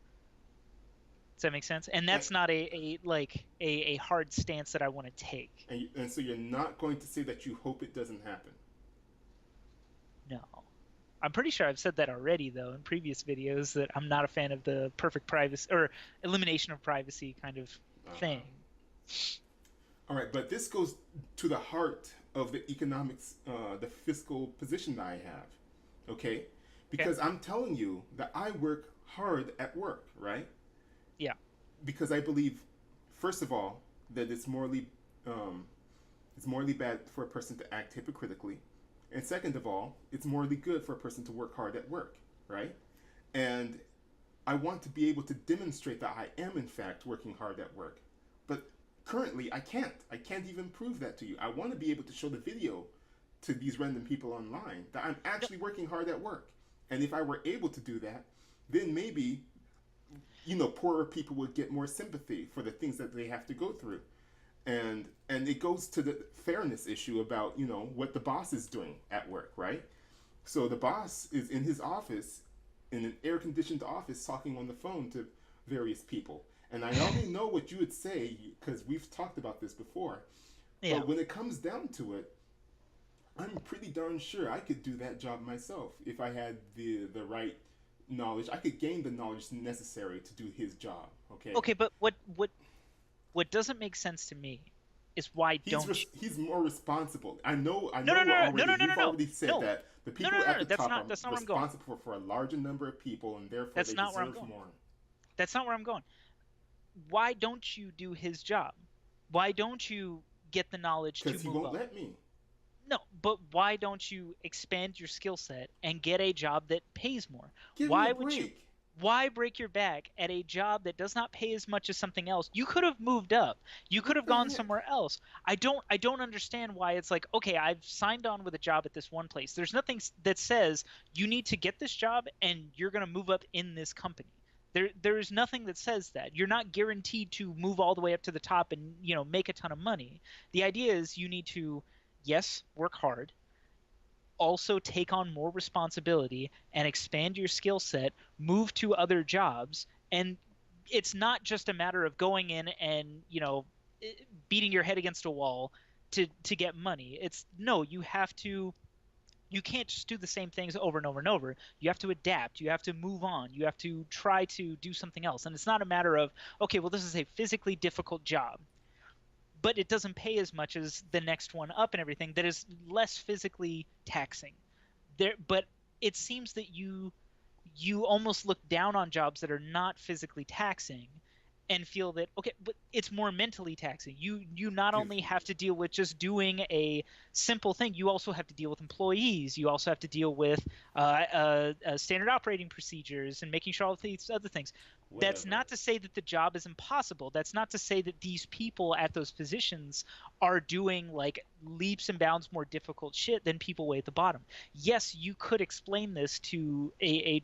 Does that make sense? And and, that's not a like a hard stance that I want to take. and so you're not going to say that you hope it doesn't happen. No. I'm pretty sure I've said that already though in previous videos that I'm not a fan of the perfect privacy or elimination of privacy kind of Uh-huh. thing. All right, but this goes to the heart of the economics, the fiscal position that I have. Okay, Okay? because I'm telling you that I work hard at work, right? Yeah. Because I believe, first of all, that um, it's morally bad for a person to act hypocritically, and second of all, it's morally good for a person to work hard at work, right? And I want to be able to demonstrate that I am in fact working hard at work, but currently I can't. I can't even prove that to you. I want to be able to show the video to these random people online that I'm No, actually working hard at work. And if I were able to do that, then maybe poorer people would get more sympathy for the things that they have to go through. And it goes to the fairness issue about what the boss is doing at work, right? So the boss is in his office, in an air conditioned office, talking on the phone to various people. And I already know what you would say because we've talked about this before. yeah. But when it comes down to it, I'm pretty darn sure I could do that job myself if I had the right knowledge. I could gain the knowledge necessary to do his job. Okay, Okay, but what doesn't make sense to me is why don't you? he's more responsible. I No, no, know no, no, already. no, no, no, You've no, already said no, that the no, no, people no, at no. the That's top not are that's not where I'm going. responsible for a larger number of people, and therefore That's they not where I'm deserve going. more. That's not where I'm going. Why don't you do his job? Why don't you get the knowledge to Because he move won't up? let me. No, but why don't you expand your skill set and get a job that pays more? Give me a Why would you break. why break your back at a job that does not pay as much as something else? You could have moved up. You could What have the gone heck? somewhere else. I don't understand why it's like, okay, I've signed on with a job at this one place. There's nothing that says you need to get this job and you're going to move up in this company. There's nothing that says that. You're not guaranteed to move all the way up to the top and, make a ton of money. The idea is you need to, yes, work hard, also take on more responsibility and expand your skill set, move to other jobs. And it's not just a matter of going in and, beating your head against a wall to get money. It's no, you can't just do the same things over and over and over. You have to adapt. You have to move on. You have to try to do something else. And it's not a matter of, okay, well, this is a physically difficult job, but it doesn't pay as much as the next one up and everything that is less physically taxing. But it seems that you almost look down on jobs that are not physically taxing and feel that, okay, but it's more mentally taxing. You not Give only have to deal with just doing a simple thing, you also have to deal with employees. You also have to deal with standard operating procedures and making sure all these other things. That's whatever. not to say that the job is impossible. That's not to say that these people at those positions are doing like leaps and bounds more difficult shit than people way at the bottom. Yes, you could explain this to a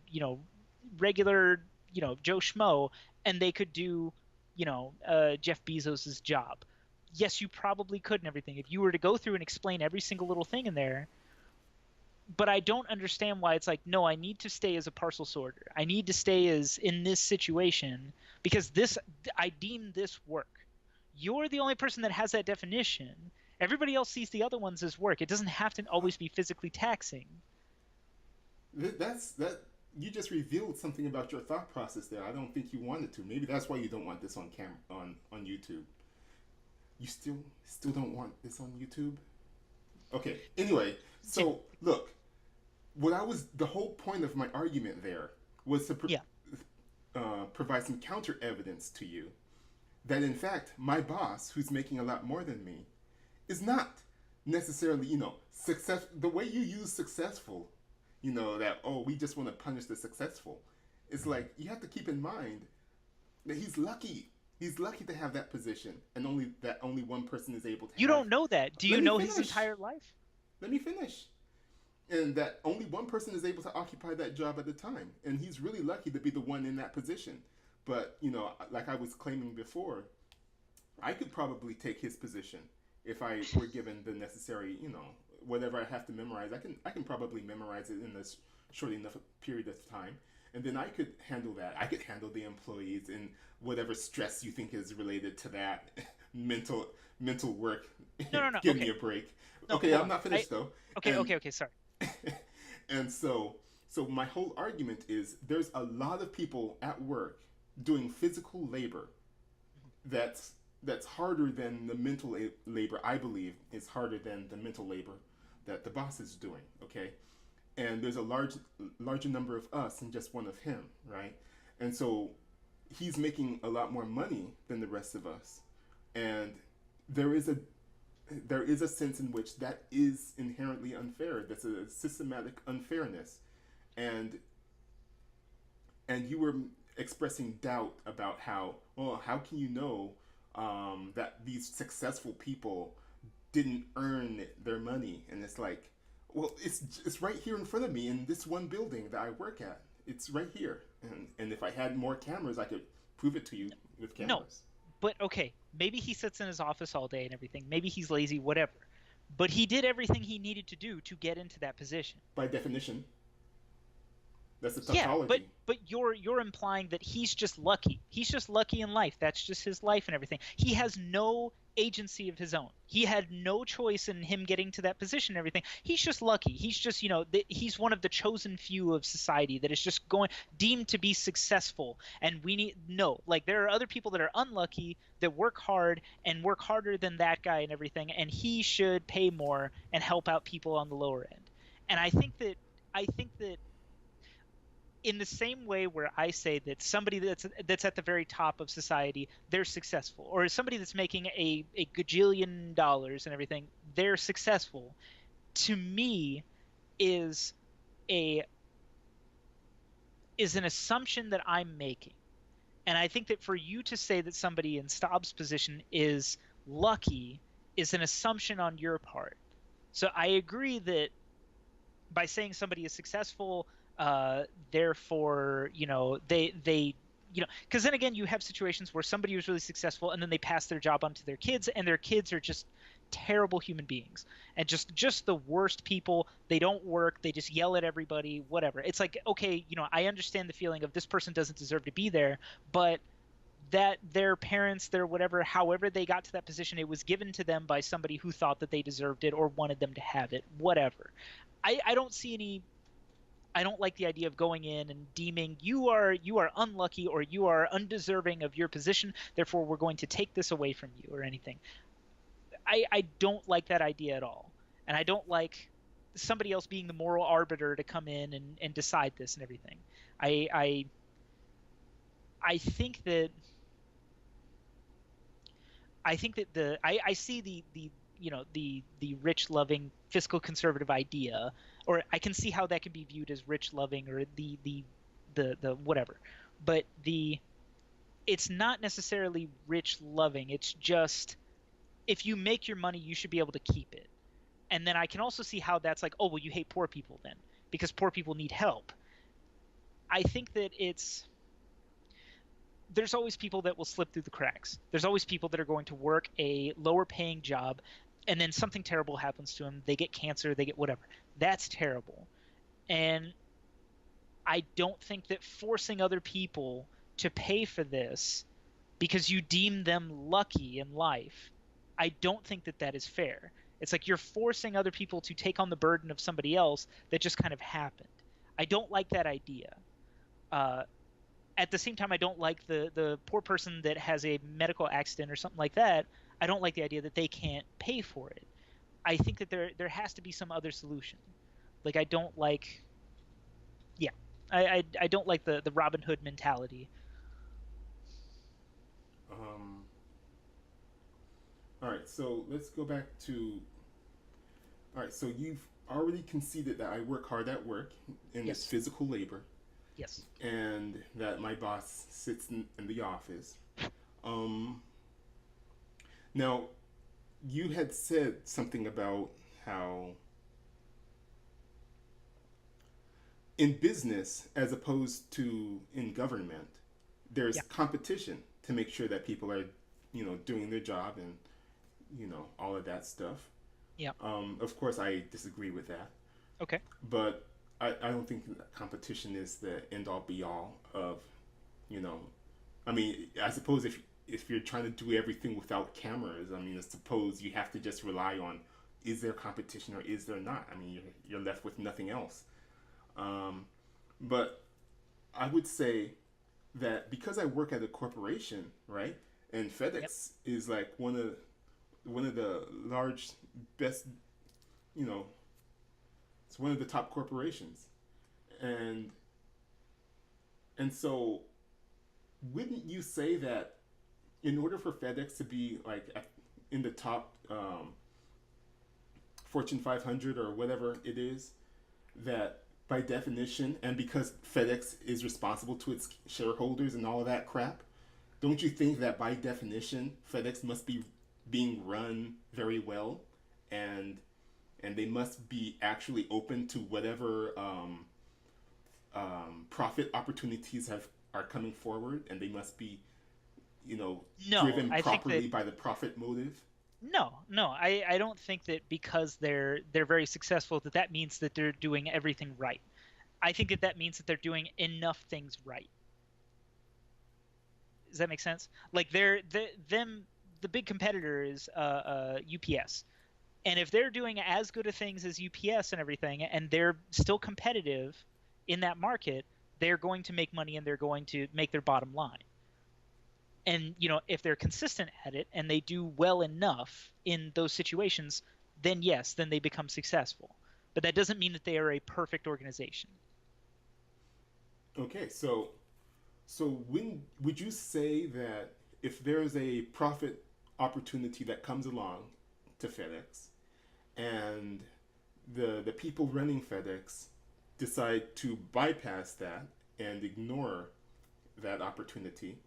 regular Joe Schmo, and they could do Jeff Bezos's job. Yes, you probably could and everything if you were to go through and explain every single little thing in there. But I don't understand why it's like, no, I need to stay as a parcel sorter. I need to stay as in this situation because this I deem this work. You're the only person that has that definition. Everybody else sees the other ones as work. It doesn't have to always be physically taxing. That's that. you just revealed something about your thought process there. I don't think you wanted to. Maybe that's why you don't want this on cam on YouTube. You still don't want this on YouTube? Okay. Anyway, Yeah, so look, what I was the whole point of my argument there was to yeah. provide some counter evidence to you that in fact my boss, who's making a lot more than me, is not necessarily, success. The way you use successful, that, oh, we just want to punish the successful. It's like you have to keep in mind that he's lucky. He's lucky to have that position, and only one person is able to You have. don't know that. Do Let you me know his finish. entire life? Let me finish. And that only one person is able to occupy that job at a time, and he's really lucky to be the one in that position. But like I was claiming before, I could probably take his position if I were given the necessary, whatever I have to memorize. I can probably memorize it in this short enough period of time, and then I could handle that. I could handle the employees and whatever stress you think is related to that mental work. No, no, no. Give Okay. me a break. No, Okay, hold I'm on. not finished though. Okay, And okay, okay. Sorry. and so my whole argument is there's a lot of people at work doing physical labor that's harder than the mental labor. I believe is harder than the mental labor that the boss is doing. Okay, and there's a larger number of us and just one of him, right? And so he's making a lot more money than the rest of us, and there is a there is a sense in which that is inherently unfair. That's a systematic unfairness, and you were expressing doubt about how, well, how can you know that these successful people didn't earn their money? And it's like, well, it's right here in front of me in this one building that I work at. It's right here, and if I had more cameras, I could prove it to you with No, cameras. but okay. Maybe he sits in his office all day and everything. Maybe he's lazy, whatever. But he did everything he needed to do to get into that position. By definition, that's a Yeah, but tautology. you're implying that he's just lucky. He's just lucky in life. That's just his life and everything. He has no agency of his own. He had no choice in him getting to that position and everything. He's just lucky. He's just, he's one of the chosen few of society that is just going deemed to be successful. And we need no, like there are other people that are unlucky that work hard and work harder than that guy and everything, and he should pay more and help out people on the lower end. And I think that in the same way where I say that somebody that's at the very top of society, they're successful, or somebody that's making a gajillion dollars and everything, they're successful, to me is a is an assumption that I'm making. And I think that for you to say that somebody in Staub's position is lucky is an assumption on your part. So I agree that by saying somebody is successful, therefore, they because then again, you have situations where somebody was really successful and then they pass their job on to their kids, and their kids are just terrible human beings and just the worst people. They don't work, they just yell at everybody, whatever. It's like, okay, I understand the feeling of this person doesn't deserve to be there, but that their parents, their whatever, however they got to that position, it was given to them by somebody who thought that they deserved it or wanted them to have it, whatever. I don't see any. I don't like the idea of going in and deeming you are unlucky or you are undeserving of your position, therefore we're going to take this away from you or anything. I don't like that idea at all. And I don't like somebody else being the moral arbiter to come in and decide this and everything. I I I think that I see the rich loving fiscal conservative idea, or I can see how that can be viewed as rich loving or the whatever, but it's not necessarily rich loving. It's just, if you make your money you should be able to keep it. And then I can also see how that's like, oh well, you hate poor people then because poor people need help. I think that there's always people that will slip through the cracks. There's always people that are going to work a lower paying job and then something terrible happens to them. They get cancer, they get whatever. That's terrible. And I don't think that forcing other people to pay for this because you deem them lucky in life, I don't think that that is fair. It's like you're forcing other people to take on the burden of somebody else that just kind of happened. I don't like that idea. Uh, at the same time, I don't like the poor person that has a medical accident or something like that. I don't like the idea that they can't pay for it. I think that there has to be some other solution. Like I don't like, yeah, I don't like the Robin Hood mentality. Um, all right, so let's go back to. All right, so you've already conceded that I work hard at work and it's Yes, physical labor, yes, and that my boss sits in the office. Um, Now, you had said something about how in business, as opposed to in government, there's yeah, competition to make sure that people are, doing their job and, all of that stuff. yeah. Of course, I disagree with that, Okay, but I don't think that competition is the end all be all of, you know, I mean, I suppose if you're trying to do everything without cameras, I mean, I suppose you have to just rely on is there competition or is there not? I mean, you're left with nothing else. Um, but I would say that because I work at a corporation, right, and yep, FedEx is like one of the large best, you know, it's one of the top corporations, and so wouldn't you say that in order for FedEx to be like in the top Fortune 500 or whatever it is, that by definition, and because FedEx is responsible to its shareholders and all of that crap, don't you think that by definition FedEx must be being run very well, and they must be actually open to whatever profit opportunities are coming forward, and they must be no, driven I think that properly by the profit motive. no, I don't think that because they're very successful that that means that they're doing everything right. I think that that means that they're doing enough things right. Does that make sense? Like the big competitor is UPS. And if they're doing as good of things as UPS and everything, and they're still competitive in that market, they're going to make money and they're going to make their bottom line. And if they're consistent at it and they do well enough in those situations, then yes, then they become successful. But that doesn't mean that they are a perfect organization. Okay, so when would you say that if there's a profit opportunity that comes along to FedEx, and the people running FedEx decide to bypass that and ignore that opportunity,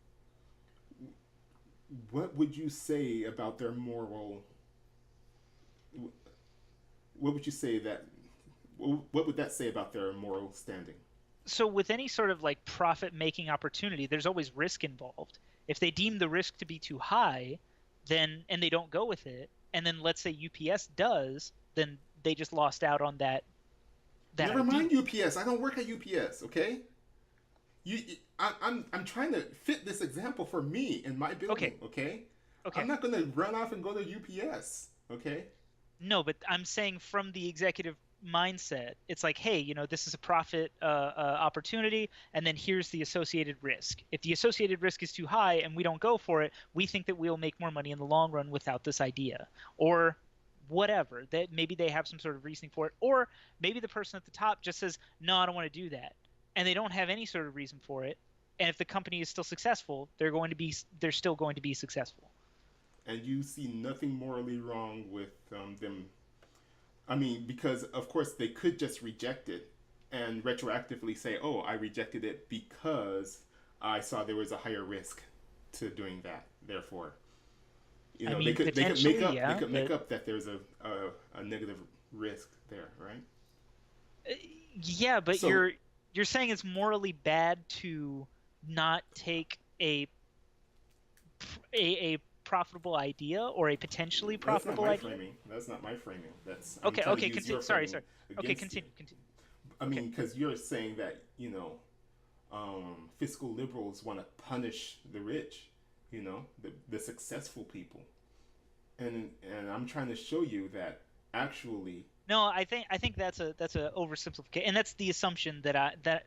what would you say about their moral? What would you say that? What would that say about their moral standing? So with any sort of like profit making opportunity, there's always risk involved. If they deem the risk to be too high, then and they don't go with it, and then let's say UPS does, then they just lost out on that Never idea. mind UPS. I don't work at UPS. Okay, you. I'm trying to fit this example for me in my Okay, building. Okay, I'm okay. not gonna run off and go to UPS. Okay. No, but I'm saying from the executive mindset, it's like, hey, this is a profit opportunity, and then here's the associated risk. If the associated risk is too high and we don't go for it, we think that we'll make more money in the long run without this idea, or whatever. That maybe they have some sort of reasoning for it, or maybe the person at the top just says, no, I don't want to do that, and they don't have any sort of reason for it. And if the company is still successful, they're still going to be successful. And you see nothing morally wrong with them. I mean, because of course they could just reject it and retroactively say, "Oh, I rejected it because I saw there was a higher risk to doing that." Therefore, I they mean, could make potentially, up yeah, but that there's a negative risk there, right? Uh, yeah, but So you're saying it's morally bad to not take a profitable idea or a potentially that's not profitable my idea. framing. That's not my framing. That's I'm Okay, trying to okay, use your continue. Sorry, framing sorry. Okay, against you. continue. I Okay. mean, because you're saying that fiscal liberals want to punish the rich, the successful people, and I'm trying to show you that actually No, I think that's a oversimplification, and that's the assumption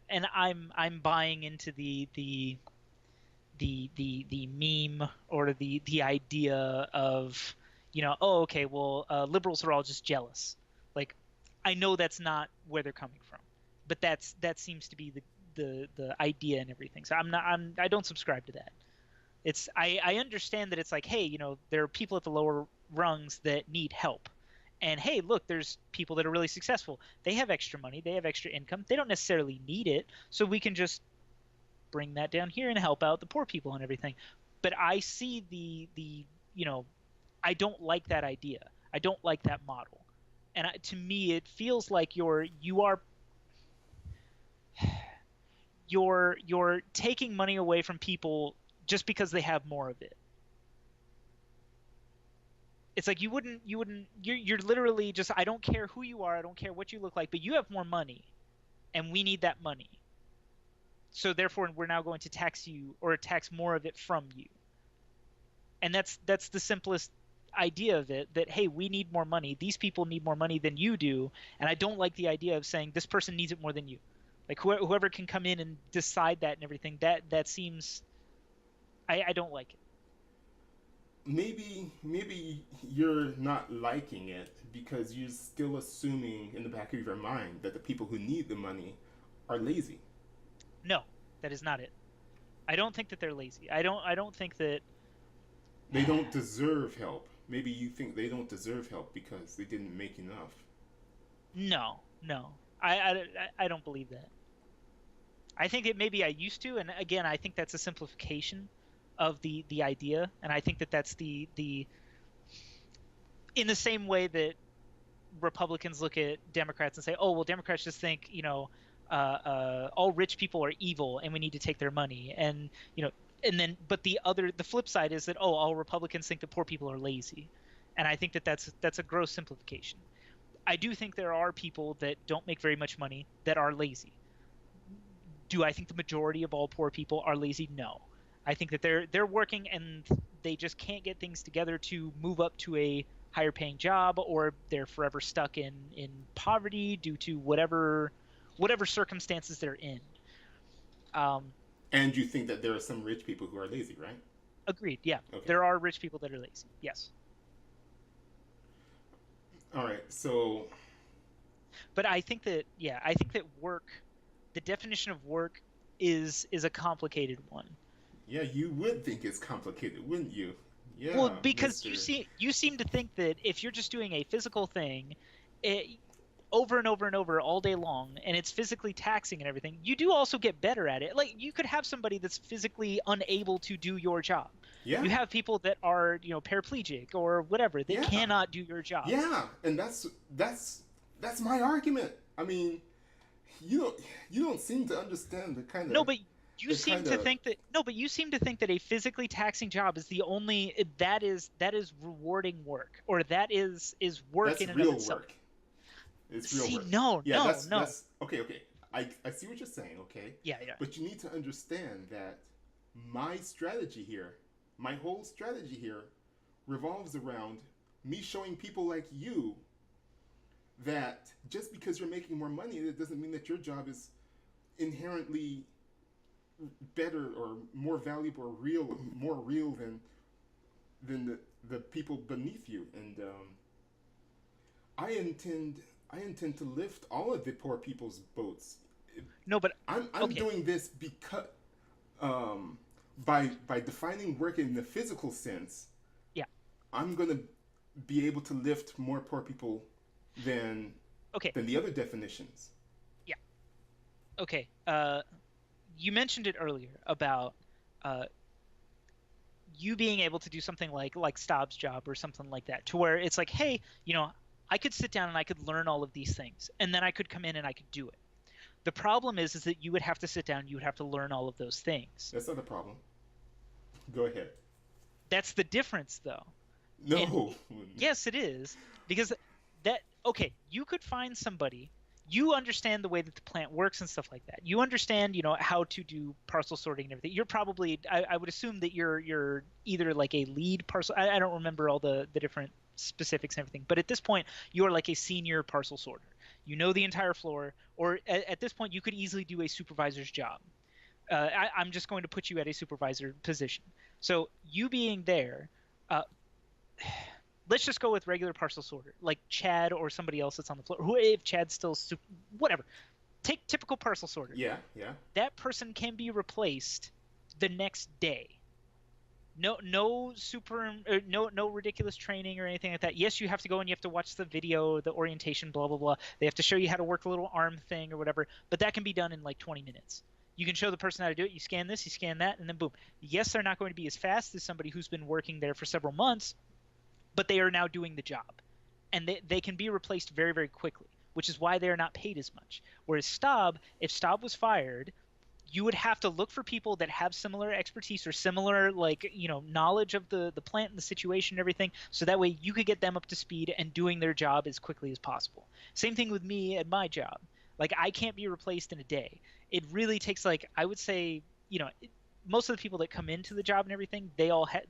and I'm buying into the meme or the idea of, oh, okay, well, liberals are all just jealous. Like, I know that's not where they're coming from, but that seems to be the idea and everything. So I don't subscribe to that. I understand that it's like, hey, there are people at the lower rungs that need help. And hey, look, there's people that are really successful. They have extra money, they have extra income. They don't necessarily need it, so we can just bring that down here and help out the poor people and everything. But I see I don't like that idea. I don't like that model. And to me, it feels like you're taking money away from people just because they have more of it. It's like you're literally just, I don't care who you are, I don't care what you look like, but you have more money and we need that money. So therefore we're now going to tax you or tax more of it from you. And that's the simplest idea of it, that hey, we need more money, these people need more money than you do, and I don't like the idea of saying this person needs it more than you. Like whoever can come in and decide that and everything, that seems, I don't like it. Maybe you're not liking it because you're still assuming in the back of your mind that the people who need the money are lazy. No, that is not it. I don't think that they're lazy. I don't think that. They don't deserve help. Maybe you think they don't deserve help because they didn't make enough. No, no. I don't believe that. I think that maybe I used to, and again, I think that's a simplification of the idea, and I think that that's the in the same way that Republicans look at Democrats and say, oh, well, Democrats just think, all rich people are evil and we need to take their money, and then but the flip side is that, oh, all Republicans think that poor people are lazy, and I think that that's a gross simplification. I do think there are people that don't make very much money that are lazy. Do I think the majority of all poor people are lazy? No. I think that they're working and they just can't get things together to move up to a higher paying job, or they're forever stuck in poverty due to whatever circumstances they're in. Um, And you think that there are some rich people who are lazy, right? Agreed. Yeah, Okay. there are rich people that are lazy. Yes, All right. So, but I think that work, the definition of work, is a complicated one. yeah, you would think it's complicated, wouldn't you? Well, Yeah, because you Mister. see, you seem to think that if you're just doing a physical thing, it, over and over and over all day long, and it's physically taxing and everything, you do also get better at it. Like, you could have somebody that's physically unable to do your job. Yeah, You have people that are, paraplegic or whatever. They yeah, cannot do your job. yeah, and that's my argument. I mean, you don't you don't seem to understand No, but you the seem kind to of think that no, but you seem to think that a physically taxing job is the only that is rewarding work, or that is work that's in and of real itself. work. It's real See, work. no, Yeah, no, no. that's okay. Okay, I see what you're saying. Okay, Yeah, yeah. but you need to understand that my strategy here, my whole strategy here, revolves around me showing people like you that just because you're making more money, it doesn't mean that your job is inherently better or more valuable or more real than the people beneath you. And I intend I intend to lift all of the poor people's boats. No, but I'm okay. doing this because um, by defining work in the physical sense, Yeah. I'm gonna be able to lift more poor people than Okay. than the other definitions. Yeah. Okay. You mentioned it earlier about uh you being able to do something like Staub's job or something like that, to where it's like, hey, I could sit down and I could learn all of these things, and then I could come in and I could do it. The problem is that you would have to sit down, you would have to learn all of those things. That's not a problem. Go ahead. That's the difference, though. And No. yes, it is, because okay, you could find somebody, you understand the way that the plant works and stuff like that. You understand, how to do parcel sorting and everything. You're probably, I would assume that you're either like a lead parcel. I don't remember all the different specifics and everything. But at this point, you are like a senior parcel sorter. You know the entire floor, or at this point, you could easily do a supervisor's job. I'm just going to put you at a supervisor position. So you being there, uh, let's just go with regular parcel sorter, like Chad or somebody else that's on the floor. Who, if Chad's still whatever, take typical parcel sorter. Yeah, yeah. That person can be replaced the next day. No super, no ridiculous training or anything like that. Yes, you have to go and you have to watch the video, the orientation, blah blah blah. They have to show you how to work the little arm thing or whatever, but that can be done in like 20 minutes. You can show the person how to do it. You scan this, you scan that, and then boom. Yes, they're not going to be as fast as somebody who's been working there for several months, but they are now doing the job, and they can be replaced very very quickly, which is why they are not paid as much. Whereas Staub, if Staub was fired, you would have to look for people that have similar expertise or similar knowledge of the plant and the situation and everything, so that way you could get them up to speed and doing their job as quickly as possible. Same thing with me at my job. Like, I can't be replaced in a day. It really takes, like, I would say, most of the people that come into the job and everything,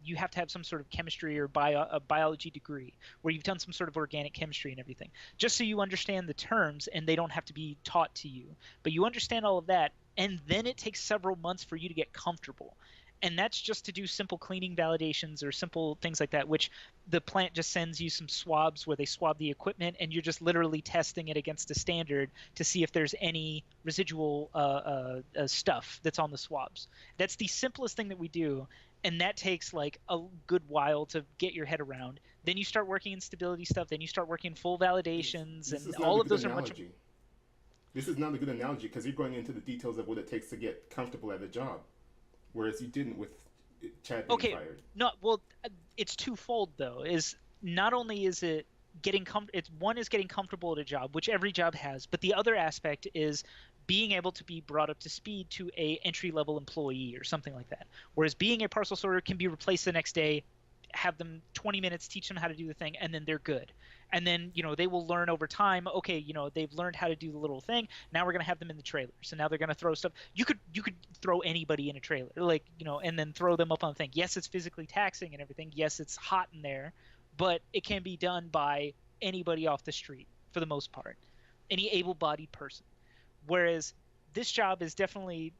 you have to have some sort of chemistry or a biology degree where you've done some sort of organic chemistry and everything, just so you understand the terms and they don't have to be taught to you. But you understand all of that, and then it takes several months for you to get comfortable. And that's just to do simple cleaning validations or simple things like that, which the plant just sends you some swabs where they swab the equipment, and you're just literally testing it against a standard to see if there's any residual stuff that's on the swabs. That's the simplest thing that we do, and that takes like a good while to get your head around. Then you start working in stability stuff. Then you start working full validations, this and all of those analogy. are much. This is not a good analogy because you're going into the details of what it takes to get comfortable at a job. Whereas you didn't with Chad being fired. No, well, it's twofold though. Is not only is it getting one is getting comfortable at a job, which every job has, but the other aspect is being able to be brought up to speed to a entry level employee or something like that. Whereas being a parcel sorter can be replaced the next day, have them 20 minutes, teach them how to do the thing, and then they're good. And then, they will learn over time, okay, they've learned how to do the little thing. Now we're going to have them in the trailer. So now they're going to throw stuff. You could throw anybody in a trailer, and then throw them up on the thing. Yes, it's physically taxing and everything. Yes, it's hot in there, but it can be done by anybody off the street for the most part, any able-bodied person. Whereas this job is definitely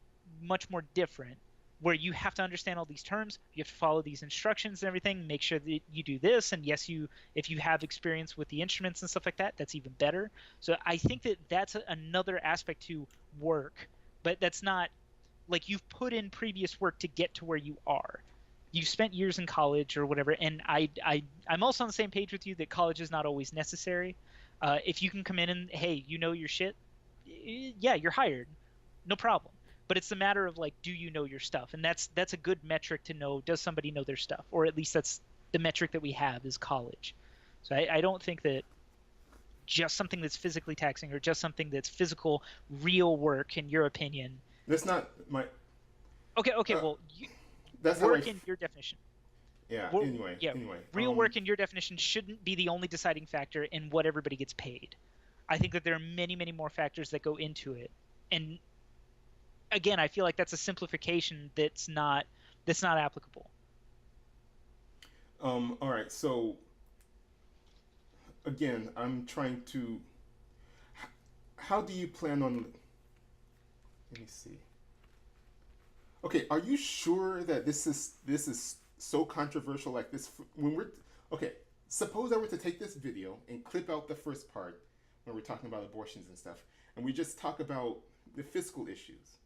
much more different, where you have to understand all these terms, you have to follow these instructions and everything, make sure that you do this, and yes, if you have experience with the instruments and stuff like that, that's even better. So I think that that's another aspect to work, but that's not, like, you've put in previous work to get to where you are. You've spent years in college or whatever, and I'm also on the same page with you that college is not always necessary. If you can come in and, hey, you know your shit, yeah, you're hired, no problem. But it's a matter of, like, do you know your stuff? And that's a good metric to know. Does somebody know their stuff? Or at least that's the metric that we have is college. So I don't think that just something that's physically taxing or just something that's physical, real work, in your opinion. That's not my. Okay. Well, that's work in your definition. Yeah. Anyway. Real work in your definition shouldn't be the only deciding factor in what everybody gets paid. I think that there are many, many more factors that go into it, and again, I feel like that's a simplification that's not applicable. All right. So again, I'm trying to. How do you plan on? Let me see. Okay, are you sure that this is so controversial like this? When we're okay, suppose I were to take this video and clip out the first part when we're talking about abortions and stuff, and we just talk about the fiscal issues.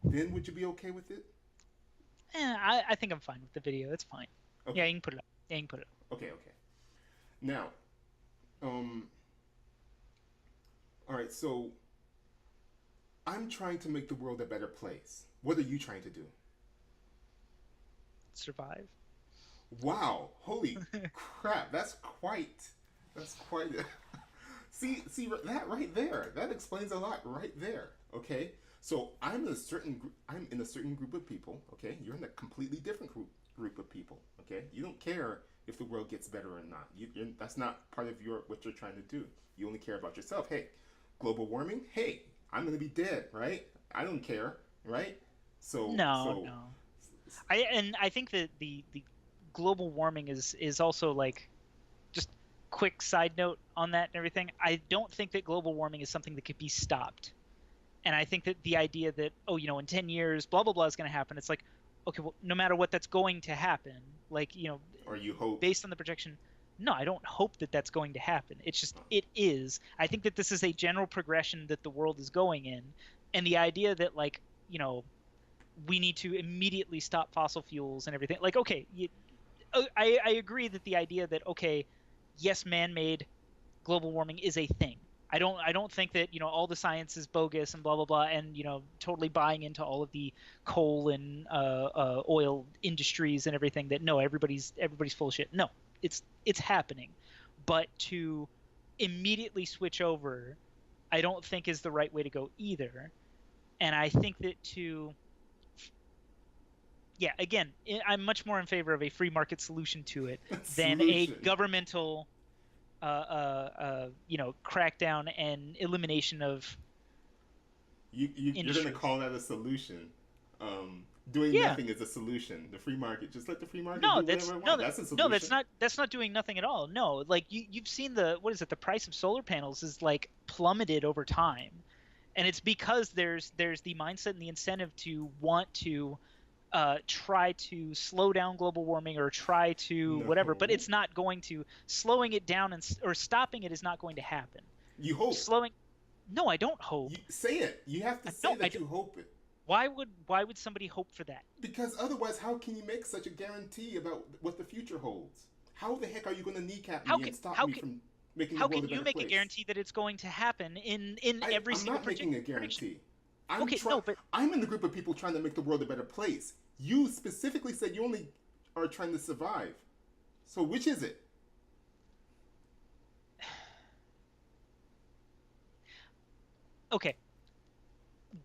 Then would you be okay with it? I think I'm fine with the video. It's fine. Okay. Yeah, you can put it up. Okay. Now, all right. So, I'm trying to make the world a better place. What are you trying to do? Survive. Wow! Holy crap! That's quite. See that right there. That explains a lot right there. Okay. So I'm in a certain group of people. Okay, you're in a completely different group of people. Okay, you don't care if the world gets better or not. That's not part of what you're trying to do. You only care about yourself. Hey, global warming. Hey, I'm gonna be dead, right? I don't care, right? No. I think that the global warming is also like just quick side note on that and everything, I don't think that global warming is something that could be stopped. And I think that the idea that, oh, in 10 years, blah, blah, blah is going to happen. It's like, okay, well, no matter what that's going to happen, like, Or you hope? based on the projection, no, I don't hope that that's going to happen. It's just, it is. I think that this is a general progression that the world is going in. And the idea that, like, we need to immediately stop fossil fuels and everything. Like, okay, I agree that the idea that, okay, yes, man-made global warming is a thing. I don't think that all the science is bogus and blah blah blah, and totally buying into all of the coal and oil industries and everything. That no, everybody's full of shit. No, it's happening, but to immediately switch over, I don't think is the right way to go either. And I think that yeah, again, I'm much more in favor of a free market solution to it than a governmental crackdown and elimination of you're going to call that a solution. Doing nothing is a solution. The free market, just let the free market do whatever it wants. That's a solution. No, that's not doing nothing at all. No, like you've seen the price of solar panels is like plummeted over time, and it's because there's the mindset and the incentive to want to try to slow down global warming or try to whatever, but it's not going to. Slowing it down or stopping it is not going to happen. You hope. No, I don't hope. Say it. You have to say that you hope it. Why would somebody hope for that? Because otherwise, how can you make such a guarantee about what the future holds? How the heck are you going to kneecap me and stop me from making the world a better place? How can you make a guarantee that it's going to happen in every single prediction? I'm not making a guarantee. I'm in the group of people trying to make the world a better place. You specifically said you only are trying to survive. So which is it? Okay.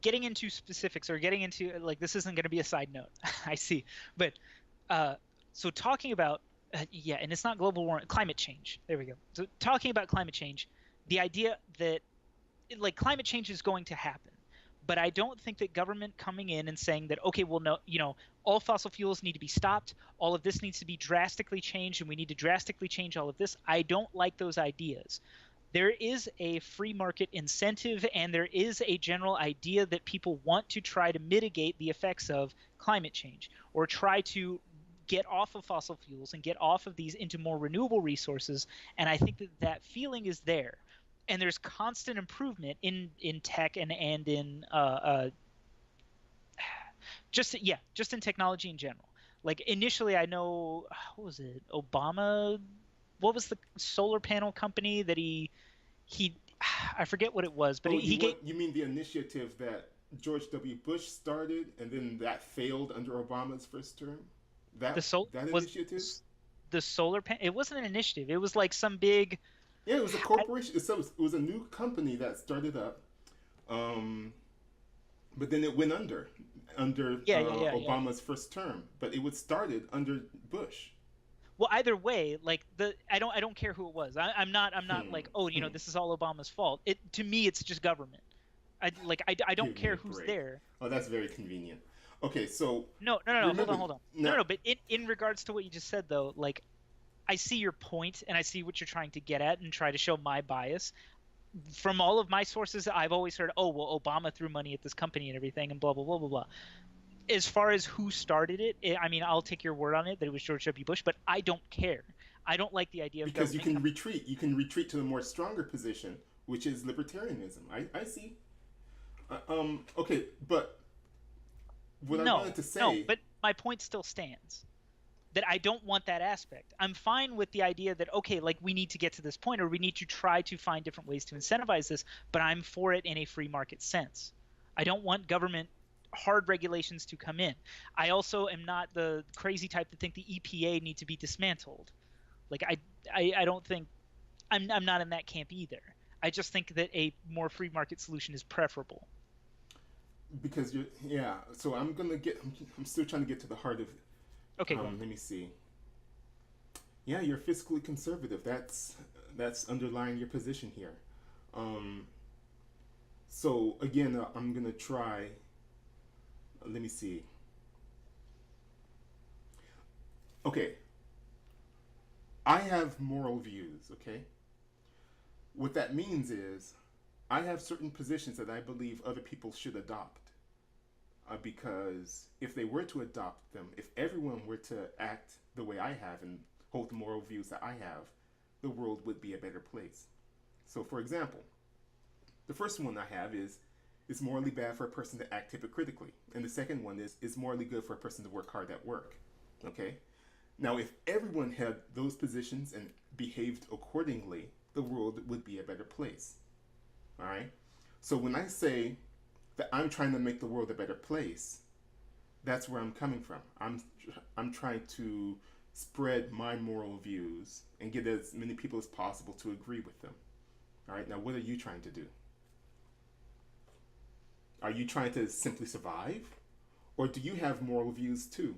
Getting into specifics or getting into like this isn't going to be a side note. I see. But so talking about and it's not global warming, climate change. There we go. So talking about climate change, the idea that like climate change is going to happen. But I don't think that government coming in and saying that, okay, well, no, all fossil fuels need to be stopped. All of this needs to be drastically changed, and we need to drastically change all of this. I don't like those ideas. There is a free market incentive, and there is a general idea that people want to try to mitigate the effects of climate change or try to get off of fossil fuels and get off of these into more renewable resources. And I think that feeling is there. And there's constant improvement in tech and in just in technology in general. Like initially, I know what was it? Obama. What was the solar panel company that he I forget what it was, but you mean the initiative that George W. Bush started and then that failed under Obama's first term? That initiative? The solar panel. It wasn't an initiative. It was like some big. Yeah, it was a corporation. It was a new company that started up, but then it went under Obama's first term. But it was started under Bush. Well, either way, like I don't care who it was. I'm not like this is all Obama's fault. To me, it's just government. I don't care who's there. Oh, that's very convenient. Okay, so no. Hold on. No. But in regards to what you just said though, like. I see your point, and I see what you're trying to get at and try to show my bias. From all of my sources, I've always heard, oh, well, Obama threw money at this company and everything and blah, blah, blah, blah, blah. As far as who started it, I mean, I'll take your word on it that it was George W. Bush, but I don't care. I don't like the idea of because you can retreat. You can retreat to a more stronger position, which is libertarianism. I see. Okay, but what I wanted to say... No, but my point still stands. That I don't want that aspect. I'm fine with the idea that, okay, like we need to get to this point or we need to try to find different ways to incentivize this, but I'm for it in a free market sense. I don't want government hard regulations to come in. I also am not the crazy type that think the EPA need to be dismantled. Like I don't think I'm not in that camp either. I just think that a more free market solution is preferable. Because so I'm still trying to get to the heart of it. Okay. Let me see. Yeah, you're fiscally conservative. That's underlying your position here. So again, I'm gonna try. Let me see. Okay. I have moral views, okay? What that means is I have certain positions that I believe other people should adopt. Because if they were to adopt them, if everyone were to act the way I have and hold the moral views that I have, the world would be a better place. So, for example, the first one I have is it's morally bad for a person to act hypocritically. And the second one is it's morally good for a person to work hard at work. Okay? Now, if everyone had those positions and behaved accordingly, the world would be a better place. All right? So when I say that I'm trying to make the world a better place, that's where I'm coming from. I'm trying to spread my moral views and get as many people as possible to agree with them. All right? Now, what are you trying to do? Are you trying to simply survive? Or do you have moral views too?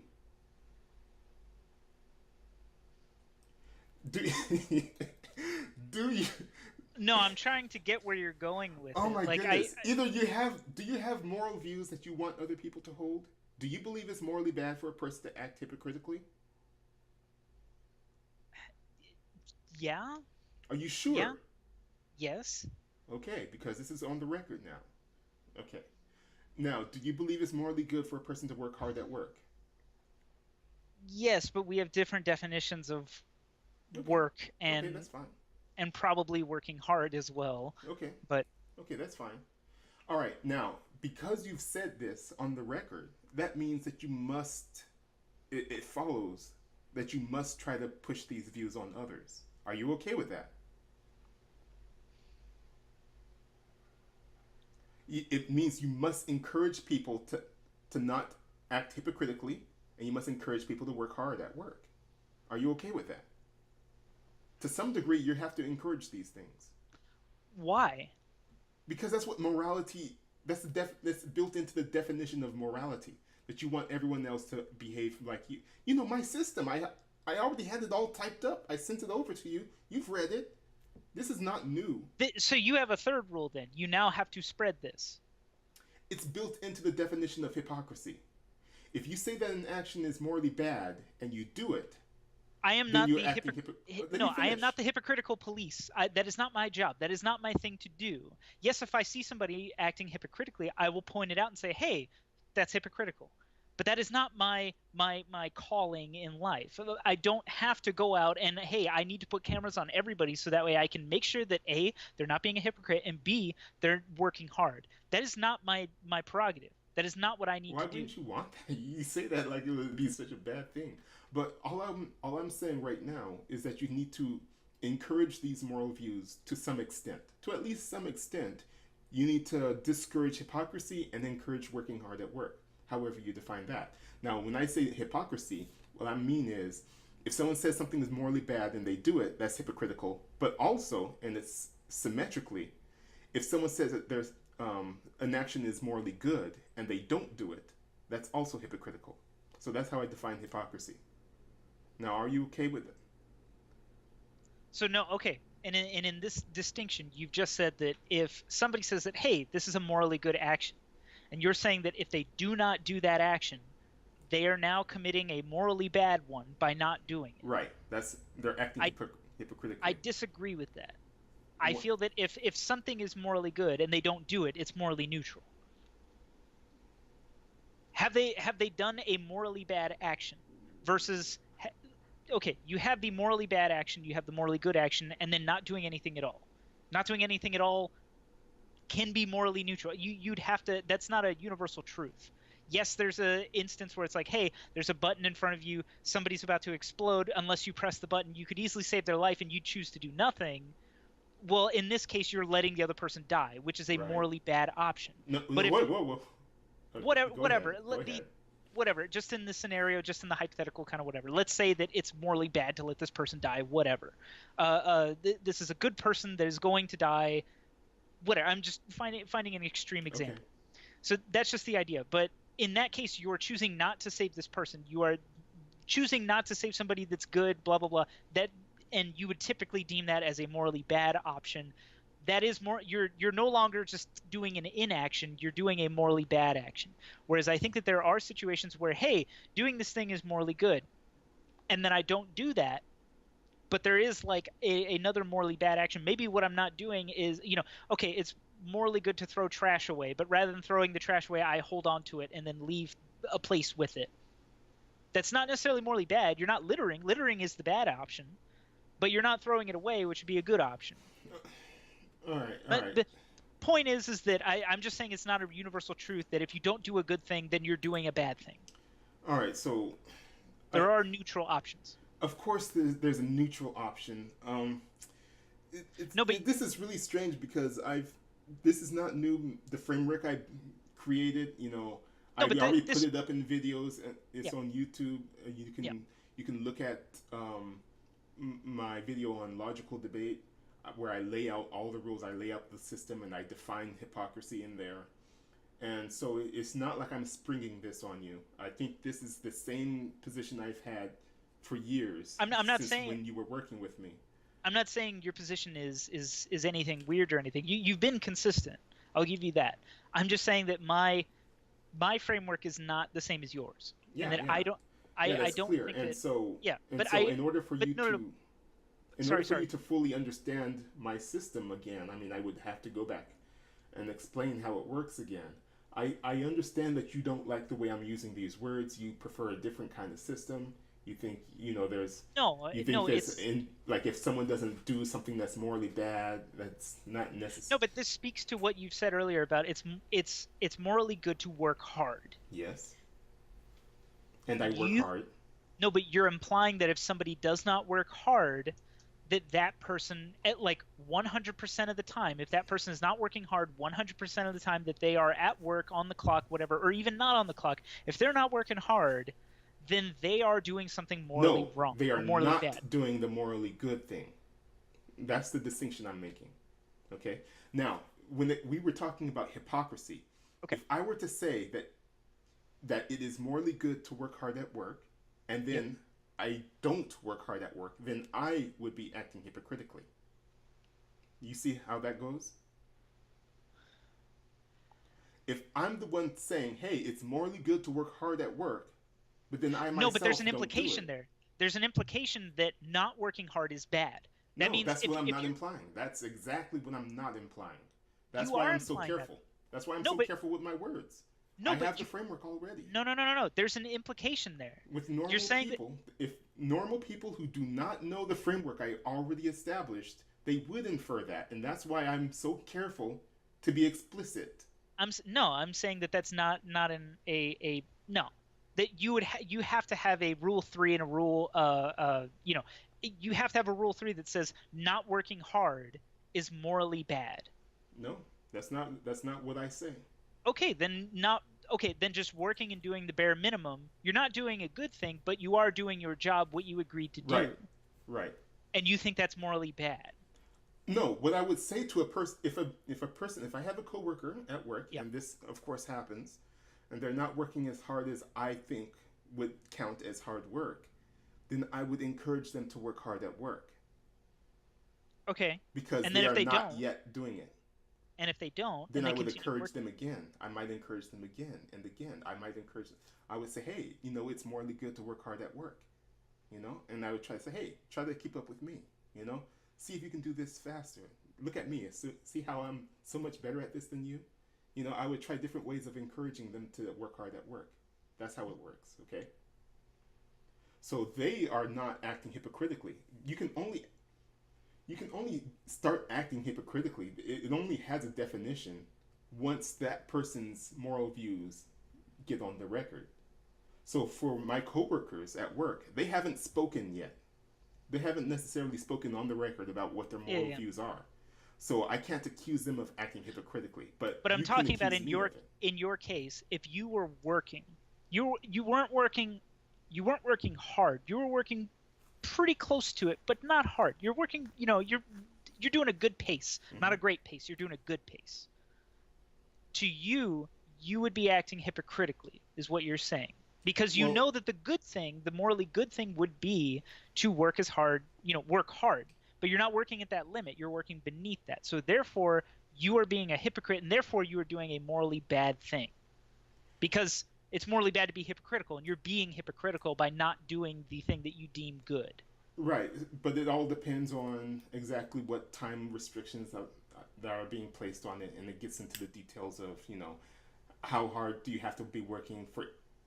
Do you, do you? No, I'm trying to get where you're going with Oh it. my Like goodness. Either do you have moral views that you want other people to hold? Do you believe it's morally bad for a person to act hypocritically? yeah, Are you yeah, sure? yes, Okay, because this is on the record now. Okay. Now, do you believe it's morally good for a person to work hard at work? yes, but we have different definitions of Okay. work Okay, that's fine. and probably working hard as well. Okay. But Okay, that's fine. All right. Now, because you've said this on the record, that means that you must it follows that you must try to push these views on others. Are you okay with that? It means you must encourage people to not act hypocritically, and you must encourage people to work hard at work. Are you okay with that? To some degree, you have to encourage these things why? because that's what morality. That's built into the definition of morality. That you want everyone else to behave like you. You know, my system. I already had it all typed up. I sent it over to you. You've read it. This is not new. So you have a third rule then. You now have to spread this. It's built into the definition of hypocrisy. If you say that an action is morally bad and you do it, I am then not you're the acting Let me no, I am finish. not the hypocritical police. That is not my job. That is not my thing to do. Yes, if I see somebody acting hypocritically, I will point it out and say, "Hey, that's hypocritical." But that is not my calling in life. I don't have to go out and, hey, I need to put cameras on everybody so that way I can make sure that A, they're not being a hypocrite, and B, they're working hard. That is not my prerogative. That is not what I need Why to do. wouldn't you want that? You say that like it would be such a bad thing. But all I'm saying right now is that you need to encourage these moral views to some extent. To at least some extent, you need to discourage hypocrisy and encourage working hard at work, however you define that. Now, when I say hypocrisy, what I mean is if someone says something is morally bad and they do it, that's hypocritical. But also, and it's symmetrically, if someone says that there's an action is morally good and they don't do it, that's also hypocritical. So that's how I define hypocrisy. Now, are you okay with it? So no, okay. And in this distinction, you've just said that if somebody says that, hey, this is a morally good action, and you're saying that if they do not do that action, they are now committing a morally bad one by not doing it. Right. That's they're acting I I hypocritically. disagree with that. I What? feel that if something is morally good and they don't do it, it's morally neutral. Have they done a morally bad action versus okay, you have the morally bad action, you have the morally good action, and then not doing anything at all. Not doing anything at all can be morally neutral. You'd have to. That's not a universal truth. Yes, there's a instance where it's like, hey, there's a button in front of you, somebody's about to explode. Unless you press the button, you could easily save their life, and you choose to do nothing. Well, in this case, you're letting the other person die, which is a Right. morally bad option. No. But No. if Whoa. Whoa. Whoa. whatever, Go ahead. whatever, Go let the ahead. whatever, just in this scenario, just in the hypothetical kind of whatever. Let's say that it's morally bad to let this person die. Whatever. This is a good person that is going to die. Whatever. I'm just finding an extreme Okay. example. So that's just the idea. But in that case, you are choosing not to save this person. You are choosing not to save somebody that's good, blah, blah, blah. And you would typically deem that as a morally bad option. That is more, you're no longer just doing an inaction, you're doing a morally bad action. Whereas I think that there are situations where, hey, doing this thing is morally good, and then I don't do that, but there is like another morally bad action. Maybe what I'm not doing is, okay, it's morally good to throw trash away, but rather than throwing the trash away, I hold on to it and then leave a place with it. That's not necessarily morally bad. You're not littering. Littering is the bad option, but you're not throwing it away, which would be a good option. All right, all But right. the point is that I'm just saying it's not a universal truth that if you don't do a good thing, then you're doing a bad thing. All right, so I, There are neutral options. of course there's a neutral option. No, but This is really strange because this is not new. The framework I created, I no, but already this, put it up in videos. And yeah, it's on YouTube. You yeah. can you can look at my video on logical debate where I lay out all the rules. I lay out the system and I define hypocrisy in there. And so it's not like I'm springing this on you. I think this is the same position I've had for years I'm not since saying when you were working with me. I'm not saying your position is anything weird or anything. You've been consistent. I'll give you that. I'm just saying that my framework is not the same as yours, and Yeah, that yeah. Yeah, I that's don't clear. think And that. so, Yeah, and but so, in order for but you no, no, to, in order sorry, for you sorry. to fully understand my system again, I mean, I would have to go back and explain how it works again. I understand that you don't like the way I'm using these words. You prefer a different kind of system. You think, No, you think no, there's it's like if someone doesn't do something that's morally bad, that's not necessary. no, but this speaks to what you've said earlier about it's morally good to work hard. Yes, and I work You hard. No, but you're implying that if somebody does not work hard, that person at like 100% of the time, if that person is not working hard 100% of the time that they are at work on the clock, whatever, or even not on the clock, if they're not working hard, then they are doing something morally No, wrong they or are morally bad. not doing the morally good thing. That's the distinction I'm making. Okay. Now, we were talking about hypocrisy, Okay. if I were to say that it is morally good to work hard at work, and Yep. then I don't work hard at work, then I would be acting hypocritically. You see how that goes? If I'm the one saying, "Hey, it's morally good to work hard at work," but then I No, but there's myself an don't do implication it. there. There's an implication that not working hard is bad. That No, means that's what I'm if not you're implying. That's exactly what I'm not implying. That's you why are I'm so implying that. careful. That's why I'm No, so but careful with my words. no, I but have the framework already. no. There's an implication there. With You're normal saying that people, if normal people who do not know the framework I already established, they would infer that. And that's why I'm so careful to be explicit. No, I'm saying that that's not an a no, that you have to have a rule 3 and a rule you have to have a rule 3 that says not working hard is morally bad. No, that's not what I say. Okay, then not okay, then just working and doing the bare minimum, you're not doing a good thing, but you are doing your job, what you agreed to Right. do, Right. and you think that's morally bad. No, what I would say to a person, if I have a coworker at work, Yeah. and this of course happens, and they're not working as hard as I think would count as hard work, then I would encourage them to work hard at work Okay. because And they then if are they not don't, yet doing it. and if they don't, then Then I they would continue encourage working. them again. I might encourage them again and again. I would say, hey, it's morally good to work hard at work, and I would try to say, hey, try to keep up with me, see if you can do this faster. Look at me. See how I'm so much better at this than you. I would try different ways of encouraging them to work hard at work. That's how it works, okay? So they are not acting hypocritically. You can only start acting hypocritically. It only has a definition once that person's moral views get on the record. So for my coworkers at work, they haven't spoken yet. They haven't necessarily spoken on the record about what their Yeah, moral yeah. views are. So I can't accuse them of acting hypocritically, but But I'm you can talking about accuse me of it. in your case, if you were working, you weren't working hard. You were working pretty close to it, but not hard. You're working, you're doing a good pace, not Mm-hmm. a great pace. You're doing a good pace. To you, you would be acting hypocritically, is what you're saying. Because you Well, know that the good thing, the morally good thing would be to work as hard, work hard. But you're not working at that limit. You're working beneath that. So therefore, you are being a hypocrite, and therefore you are doing a morally bad thing. Because it's morally bad to be hypocritical, and you're being hypocritical by not doing the thing that you deem good. Right, but it all depends on exactly what time restrictions that are being placed on it, and it gets into the details of, how hard do you have to be working for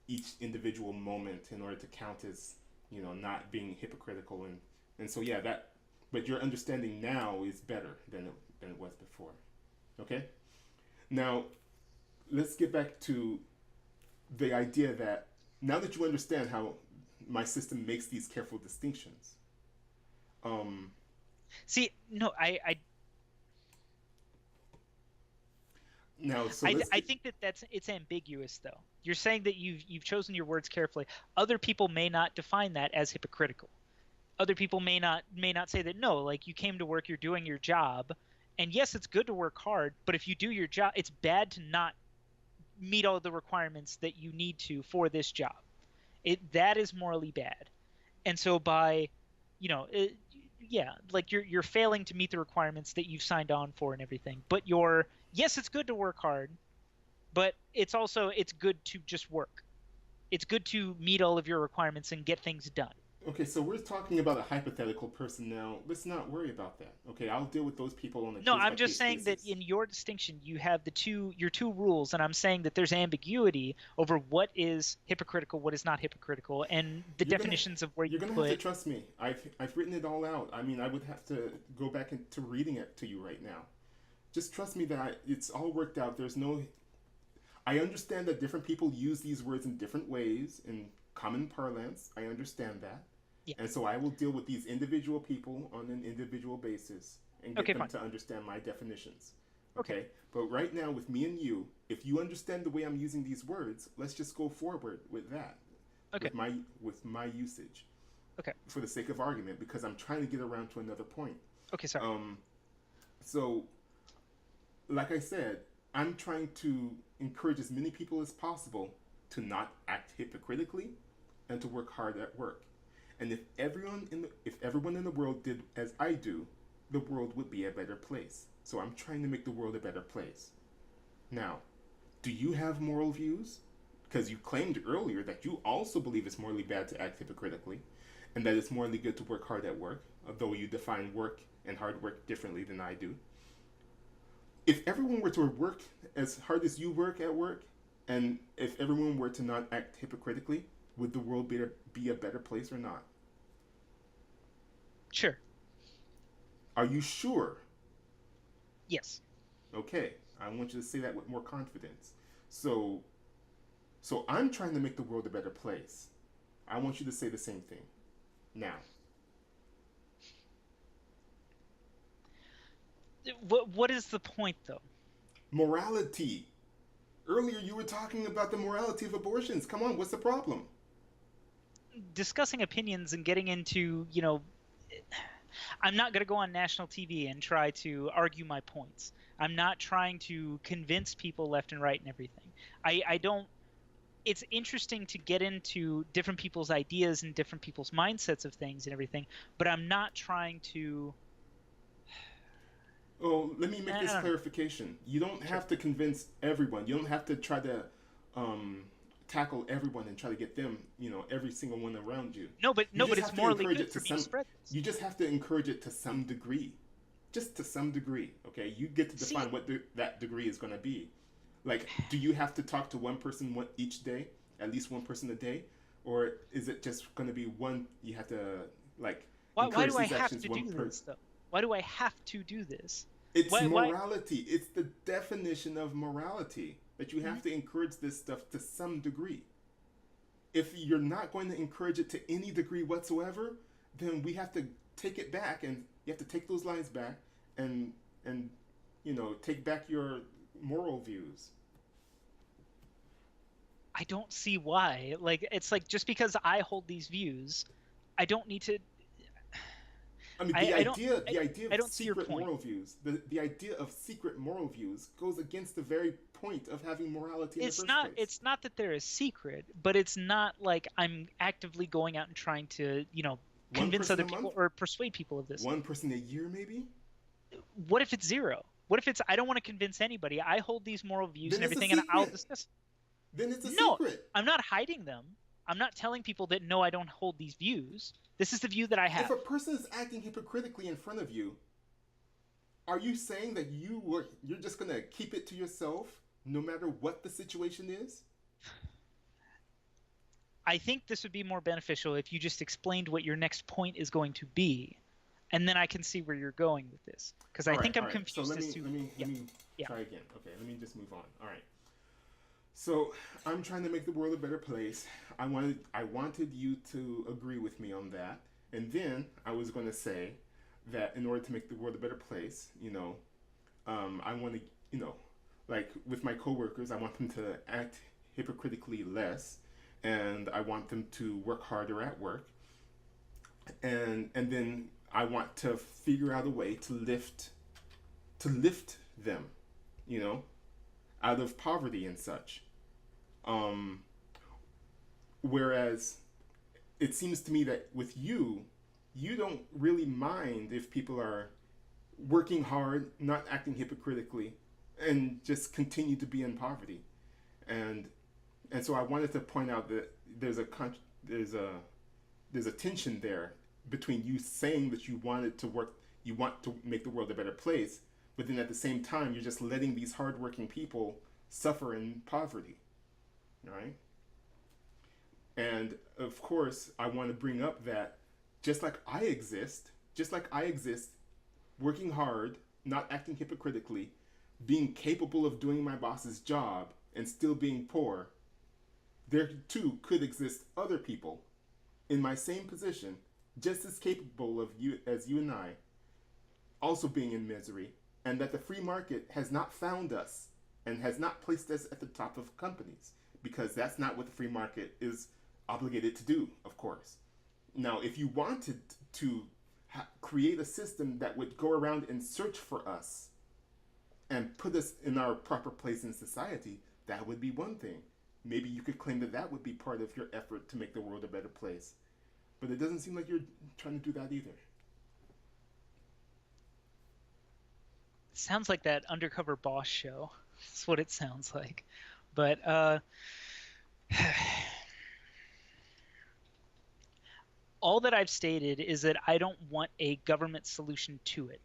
each individual moment in order to count as, not being hypocritical, and so yeah, that, but your understanding now is better than it was before. Okay, now let's get back to the idea that now that you understand how my system makes these careful distinctions. um See, no, Now, so let's I get. think that it's ambiguous though. You're saying that you've chosen your words carefully. Other people may not define that as hypocritical. Other people may not say that, no, like, you came to work, you're doing your job, and yes, it's good to work hard, but if you do your job, it's bad to not meet all the requirements that you need to for this job. That is morally bad. And so by, yeah, like, you're failing to meet the requirements that you've signed on for and everything. But yes, it's good to work hard, but it's good to just work. It's good to meet all of your requirements and get things done. Okay, so we're talking about a hypothetical person now. Let's not worry about that. Okay, I'll deal with those people on a No, case by I'm just case saying that basis. in your distinction, you have your two rules, and I'm saying that there's ambiguity over what is hypocritical, what is not hypocritical, and the You're gonna definitions of where you're you gonna have to put. trust me. I've written it all out. I mean, I would have to go back into reading it to you right now. Just trust me that it's all worked out. There's no. I understand that different people use these words in different ways in common parlance. I understand that. Yeah. And so I will deal with these individual people on an individual basis and get Okay, them fine. to understand my definitions. Okay. Okay? But right now, with me and you, if you understand the way I'm using these words, let's just go forward with that, Okay. with my usage, Okay. for the sake of argument, because I'm trying to get around to another point. Okay. Sorry. Um, so, like I said, I'm trying to encourage as many people as possible to not act hypocritically and to work hard at work. And if everyone in the world did as I do, the world would be a better place. So I'm trying to make the world a better place. Now, do you have moral views? Because you claimed earlier that you also believe it's morally bad to act hypocritically, and that it's morally good to work hard at work, although you define work and hard work differently than I do. If everyone were to work as hard as you work at work, and if everyone were to not act hypocritically, would the world be a better place or not? Sure. Are you sure? Yes. Okay, I want you to say that with more confidence. So, so I'm trying to make the world a better place. I want you to say the same thing. Now, What is the point though? morality. Earlier you were talking about the morality of abortions. Come on, what's the problem? Discussing opinions and getting into, I'm not going to go on national TV and try to argue my points. I'm not trying to convince people left and right and everything. I don't. It's interesting to get into different people's ideas and different people's mindsets of things and everything, but I'm not trying to. Oh, let me make I this don't know. clarification. You don't Sure. have to convince everyone. You don't have to try to um, tackle everyone and try to get them, every single one around you. You No, but just it's have to morally encourage good it to for me to some. spread this. You just have to encourage it to some degree, just to some degree. Okay, you get to See, define what that degree is going to be. Like, do you have to talk to one person each day, at least one person a day, or is it just going to be one? You have to like why encourage do I these have actions to one do per. this though? Why do I have to do this? It's Why? morality. It's the definition of morality that you Mhm. have to encourage this stuff to some degree. If you're not going to encourage it to any degree whatsoever, then we have to take it back, and you have to take those lines back, and take back your moral views. I don't see why. Like, it's like, just because I hold these views, I don't need to. I mean, I, the I don't. idea I, the idea I of don't see your secret point. moral views, the idea of secret moral views goes against the very point of having morality in the It's first not. place. It's not that they're a secret, but it's not like I'm actively going out and trying to, One convince person other a month, people or persuade people of this. one person a year, maybe. What if it's zero? What if it's I don't want to convince anybody? I hold these moral views Then and it's a everything, and I'll secret. discuss. Then it's a No, secret. I'm not hiding them. I'm not telling people that no, I don't hold these views. This is the view that I If have. a person is acting hypocritically in front of you, are you saying that you're just gonna keep it to yourself no matter what the situation is? I think this would be more beneficial if you just explained what your next point is going to be, and then I can see where you're going with this. Because I think All I'm right. So confused as to, let yeah, me yeah. try again. Okay, let me just move on. All right. So I'm trying to make the world a better place. I wanted you to agree with me on that, and then I was going to say that in order to make the world a better place, I want to, like with my coworkers, I want them to act hypocritically less, and I want them to work harder at work, and then I want to figure out a way to lift them, you know, out of poverty and such. Um, Whereas it seems to me that with you, you don't really mind if people are working hard, not acting hypocritically, and just continue to be in poverty. And and so I wanted to point out that there's a there's a tension there between you saying that you want to make the world a better place, but then at the same time you're just letting these hardworking people suffer in poverty, right? And of course, I want to bring up that just like I exist, working hard, not acting hypocritically, being capable of doing my boss's job, and still being poor, there too could exist other people in my same position, just as capable of you as you and I, also being in misery, and that the free market has not found us and has not placed us at the top of companies, because that's not what the free market is obligated to do, of course. Now, if you wanted to create a system that would go around and search for us and put us in our proper place in society, that would be one thing. Maybe you could claim that that would be part of your effort to make the world a better place. But it doesn't seem like you're trying to do that either. Sounds like that undercover boss show. That's what it sounds like. But all that I've stated is that I don't want a government solution to it.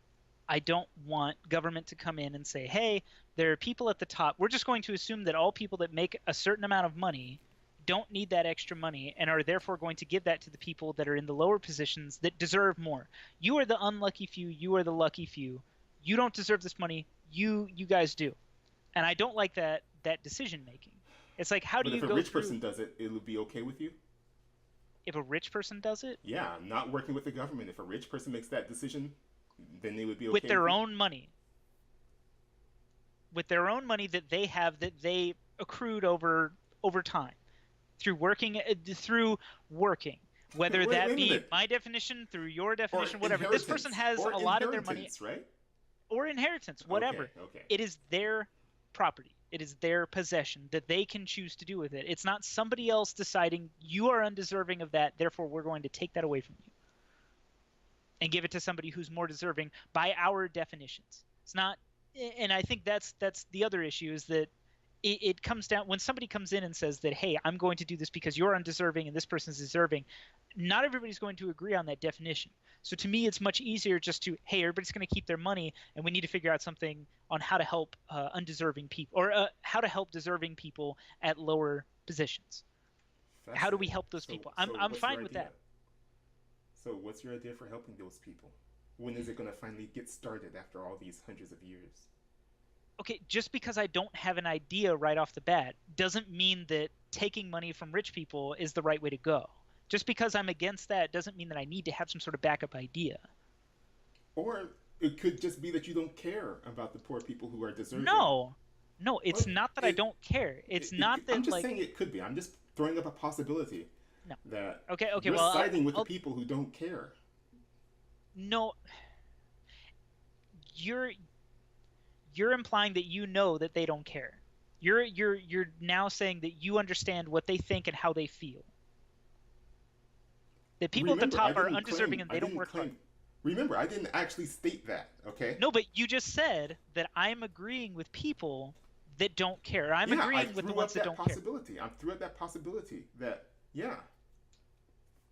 I don't want government to come in and say, hey, there are people at the top. We're just going to assume that all people that make a certain amount of money don't need that extra money and are therefore going to give that to the people that are in the lower positions that deserve more. You are the unlucky few. You are the lucky few. You don't deserve this money. You guys do. And I don't like that decision making. It's like, how do But you if a go rich through person does it, it'll be okay with you? if a rich person does it Yeah, not working with the government. If a rich person makes that decision, then they would be with okay with their you? own money, with their own money that they have that they accrued over time through working, whether Wait that a be minute. my definition, through your Or definition, whatever. This person inheritance. has Or a lot of their money inheritance, right? or inheritance, Okay, whatever. okay. It is their property. It is their possession that they can choose to do with it. It's not somebody else deciding you are undeserving of that, therefore we're going to take that away from you and give it to somebody who's more deserving by our definitions. It's not, and I think that's the other issue is that it comes down when somebody comes in and says that, hey, I'm going to do this because you're undeserving and this person's deserving. Not everybody's going to agree on that definition. So to me, it's much easier just to, hey, everybody's going to keep their money, and we need to figure out something on how to help undeserving people or how to help deserving people at lower positions. How do we Fascinating. help those So, people? I'm so I'm what's your fine with idea? that. So, what's your idea for helping those people? When is it going to finally get started after all these hundreds of years? Okay, just because I don't have an idea right off the bat doesn't mean that taking money from rich people is the right way to go. Just because I'm against that doesn't mean that I need to have some sort of backup idea. Or it could just be that you don't care about the poor people who are deserving. No, no, it's Well, not that I it, don't care. It's it not I'm that just like saying it could be. I'm just throwing up a possibility no. that Okay, okay, you're well, siding with the I'll people who don't care. no, you're you're implying that you know that they don't care. You're now saying that you understand what they think and how they feel. That people at the Remember, I top are didn't undeserving claim. and I they don't didn't work hard. claim. Remember, I didn't actually state that. Okay. No, but you just said that I'm agreeing with people that don't care. I'm Yeah, I agreeing with the threw ones up that that don't care. possibility. I threw up that possibility that Yeah,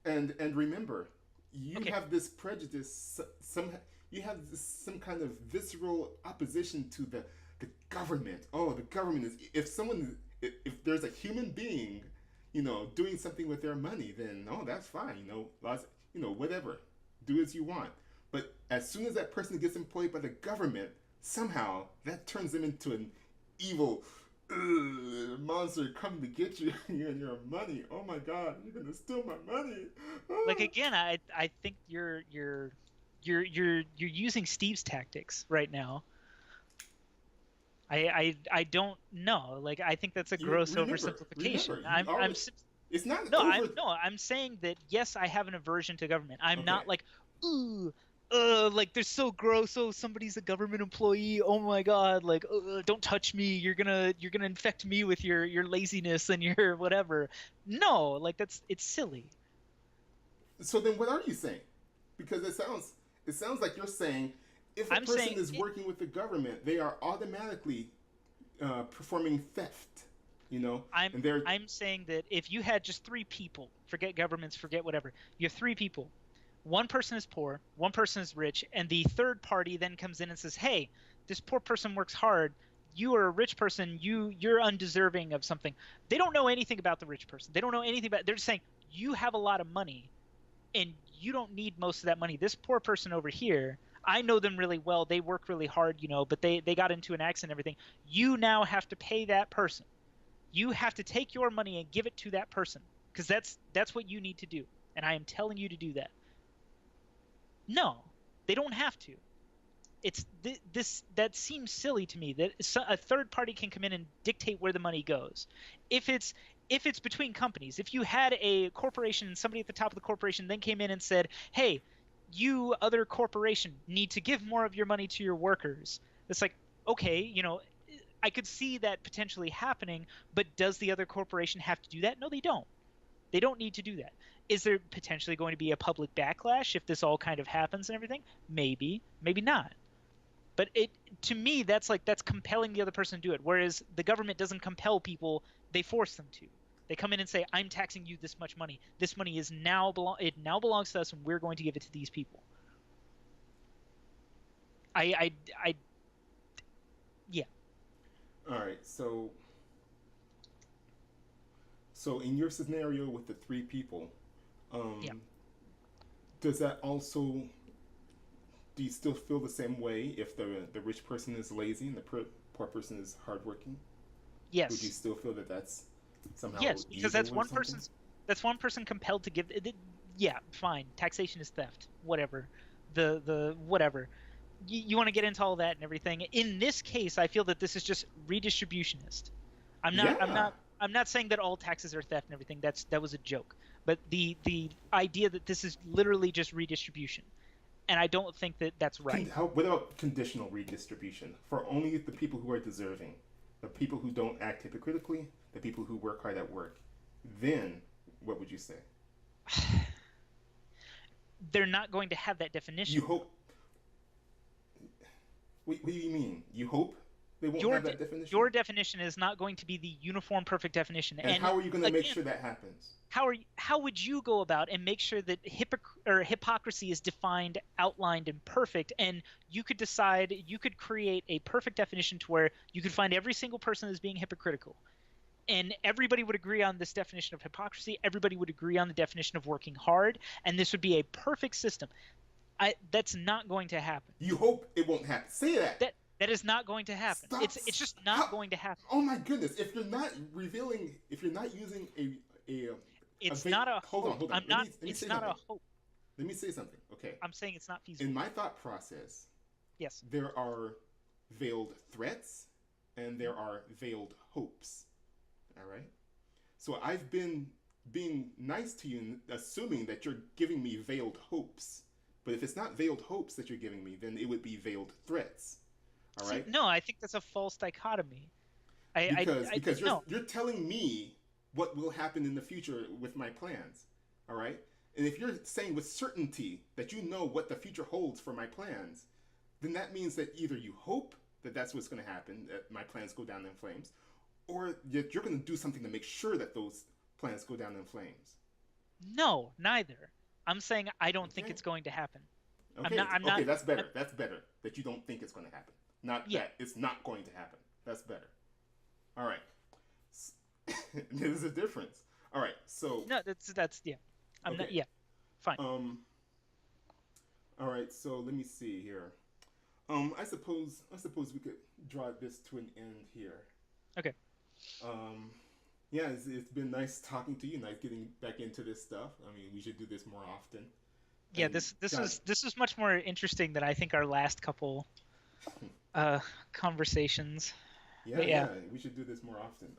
and remember, you Okay. have this prejudice. Some you have some kind of visceral opposition to the government. Oh, the government is if someone if there's a human being, doing something with their money, then oh, that's fine. Lots, whatever, do as you want. But as soon as that person gets employed by the government, somehow that turns them into an evil monster coming to get you and your money. Oh my God, you're gonna steal my money. Like Ah. again, I think you're using Steve's tactics right now. I don't know. Like I think that's a You gross remember, oversimplification. you always. It's not No, over. I'm saying that yes, I have an aversion to government. I'm Okay, not like, ooh, like they're so gross. Oh, somebody's a government employee. Oh my God, like, don't touch me. You're gonna infect me with your laziness and your whatever. No, like it's silly. so then what are you saying? Because it sounds like you're saying if a I'm person saying is working with the government, they are automatically performing theft. I'm And they're I'm saying that if you had just three people, forget governments, forget whatever, you have three people. One person is poor, one person is rich, and the third party then comes in and says, "Hey, this poor person works hard. You are a rich person. You're undeserving of something." They don't know anything about the rich person. They don't know anything about. They're just saying you have a lot of money and you don't need most of that money. This poor person over here, I know them really well. They work really hard, but they got into an accident and everything. You now have to pay that person. You have to take your money and give it to that person because that's what you need to do. And I am telling you to do that. No, they don't have to. It's this that seems silly to me that a third party can come in and dictate where the money goes. If it's if it's between companies, if you had a corporation and somebody at the top of the corporation then came in and said, "Hey, you other corporation need to give more of your money to your workers." It's like, okay, I could see that potentially happening, but does the other corporation have to do that? No, they don't. They don't need to do that. Is there potentially going to be a public backlash if this all kind of happens and everything? Maybe, maybe not. But to me that's compelling the other person to do it. Whereas the government doesn't compel people, they force them to. They come in and say, "I'm taxing you this much money. This money is now it now belongs to us and we're going to give it to these people." I yeah. all right. So in your scenario with the three people, Yeah. um, does that also do you still feel the same way if the rich person is lazy and the poor person is hardworking? Would you Yes. still feel that that's somehow Yes, because evil or something? that's one person compelled to give yeah, fine. Taxation is theft. Whatever. The whatever. You want to get into all that and everything. In this case, I feel that this is just redistributionist. Yeah. I'm not saying that all taxes are theft and everything. That was a joke. But the idea that this is literally just redistribution. And I don't think that that's right. What about conditional redistribution for only the people who are deserving, the people who don't act hypocritically, the people who work hard at work? Then, what would you say? They're not going to have that You definition though. hope. What do you mean? You hope they won't your have de- that definition? your definition is not going to be the uniform perfect definition. And And how are you going to make again, sure that happens? how would you go about and make sure that hypocrisy is defined, outlined, and perfect? And you could create a perfect definition to where you could find every single person as being hypocritical. And everybody would agree on this definition of hypocrisy. Everybody would agree on the definition of working hard, and this would be a perfect system. That's not going to happen. You hope it won't happen. Say that. That is not going to happen. Stop. It's just not How? going to happen. Oh my goodness! If you're not using a It's not a hold on, hope. hold on. I'm Let not. me let me It's say not a something. hope. Let me say something. Okay. I'm saying it's not In feasible. my thought process, Yes. there are veiled threats and there are veiled hopes. All right. So I've been being nice to you, assuming that you're giving me veiled hopes. But if it's not veiled hopes that you're giving me, then it would be veiled threats. All See, right. no, I think that's a false dichotomy. Because you're No. you're telling me what will happen in the future with my plans. All right. And if you're saying with certainty that you know what the future holds for my plans, then that means that either you hope that that's what's going to happen, that my plans go down in flames, or that you're going to do something to make sure that those plants go down in flames. No, neither. I'm saying I don't think Okay. it's going to happen. I'm Okay. not. I'm Okay. not. That's I'm, better. That's better. That you don't think it's going to happen. Not yeah. that it's not going to happen. That's better. All right. There's a difference. All right. So No, that's yeah. I'm not. okay. Yeah. Fine. Um. All right. So let me see here. I suppose we could draw this to an end here. Okay. Um. Yeah, it's been nice talking to you. Nice getting back into this stuff. I mean, we should do this more often. Yeah. And This God, is this is much more interesting than I think our last couple uh conversations. yeah, But yeah. yeah, we should do this more often.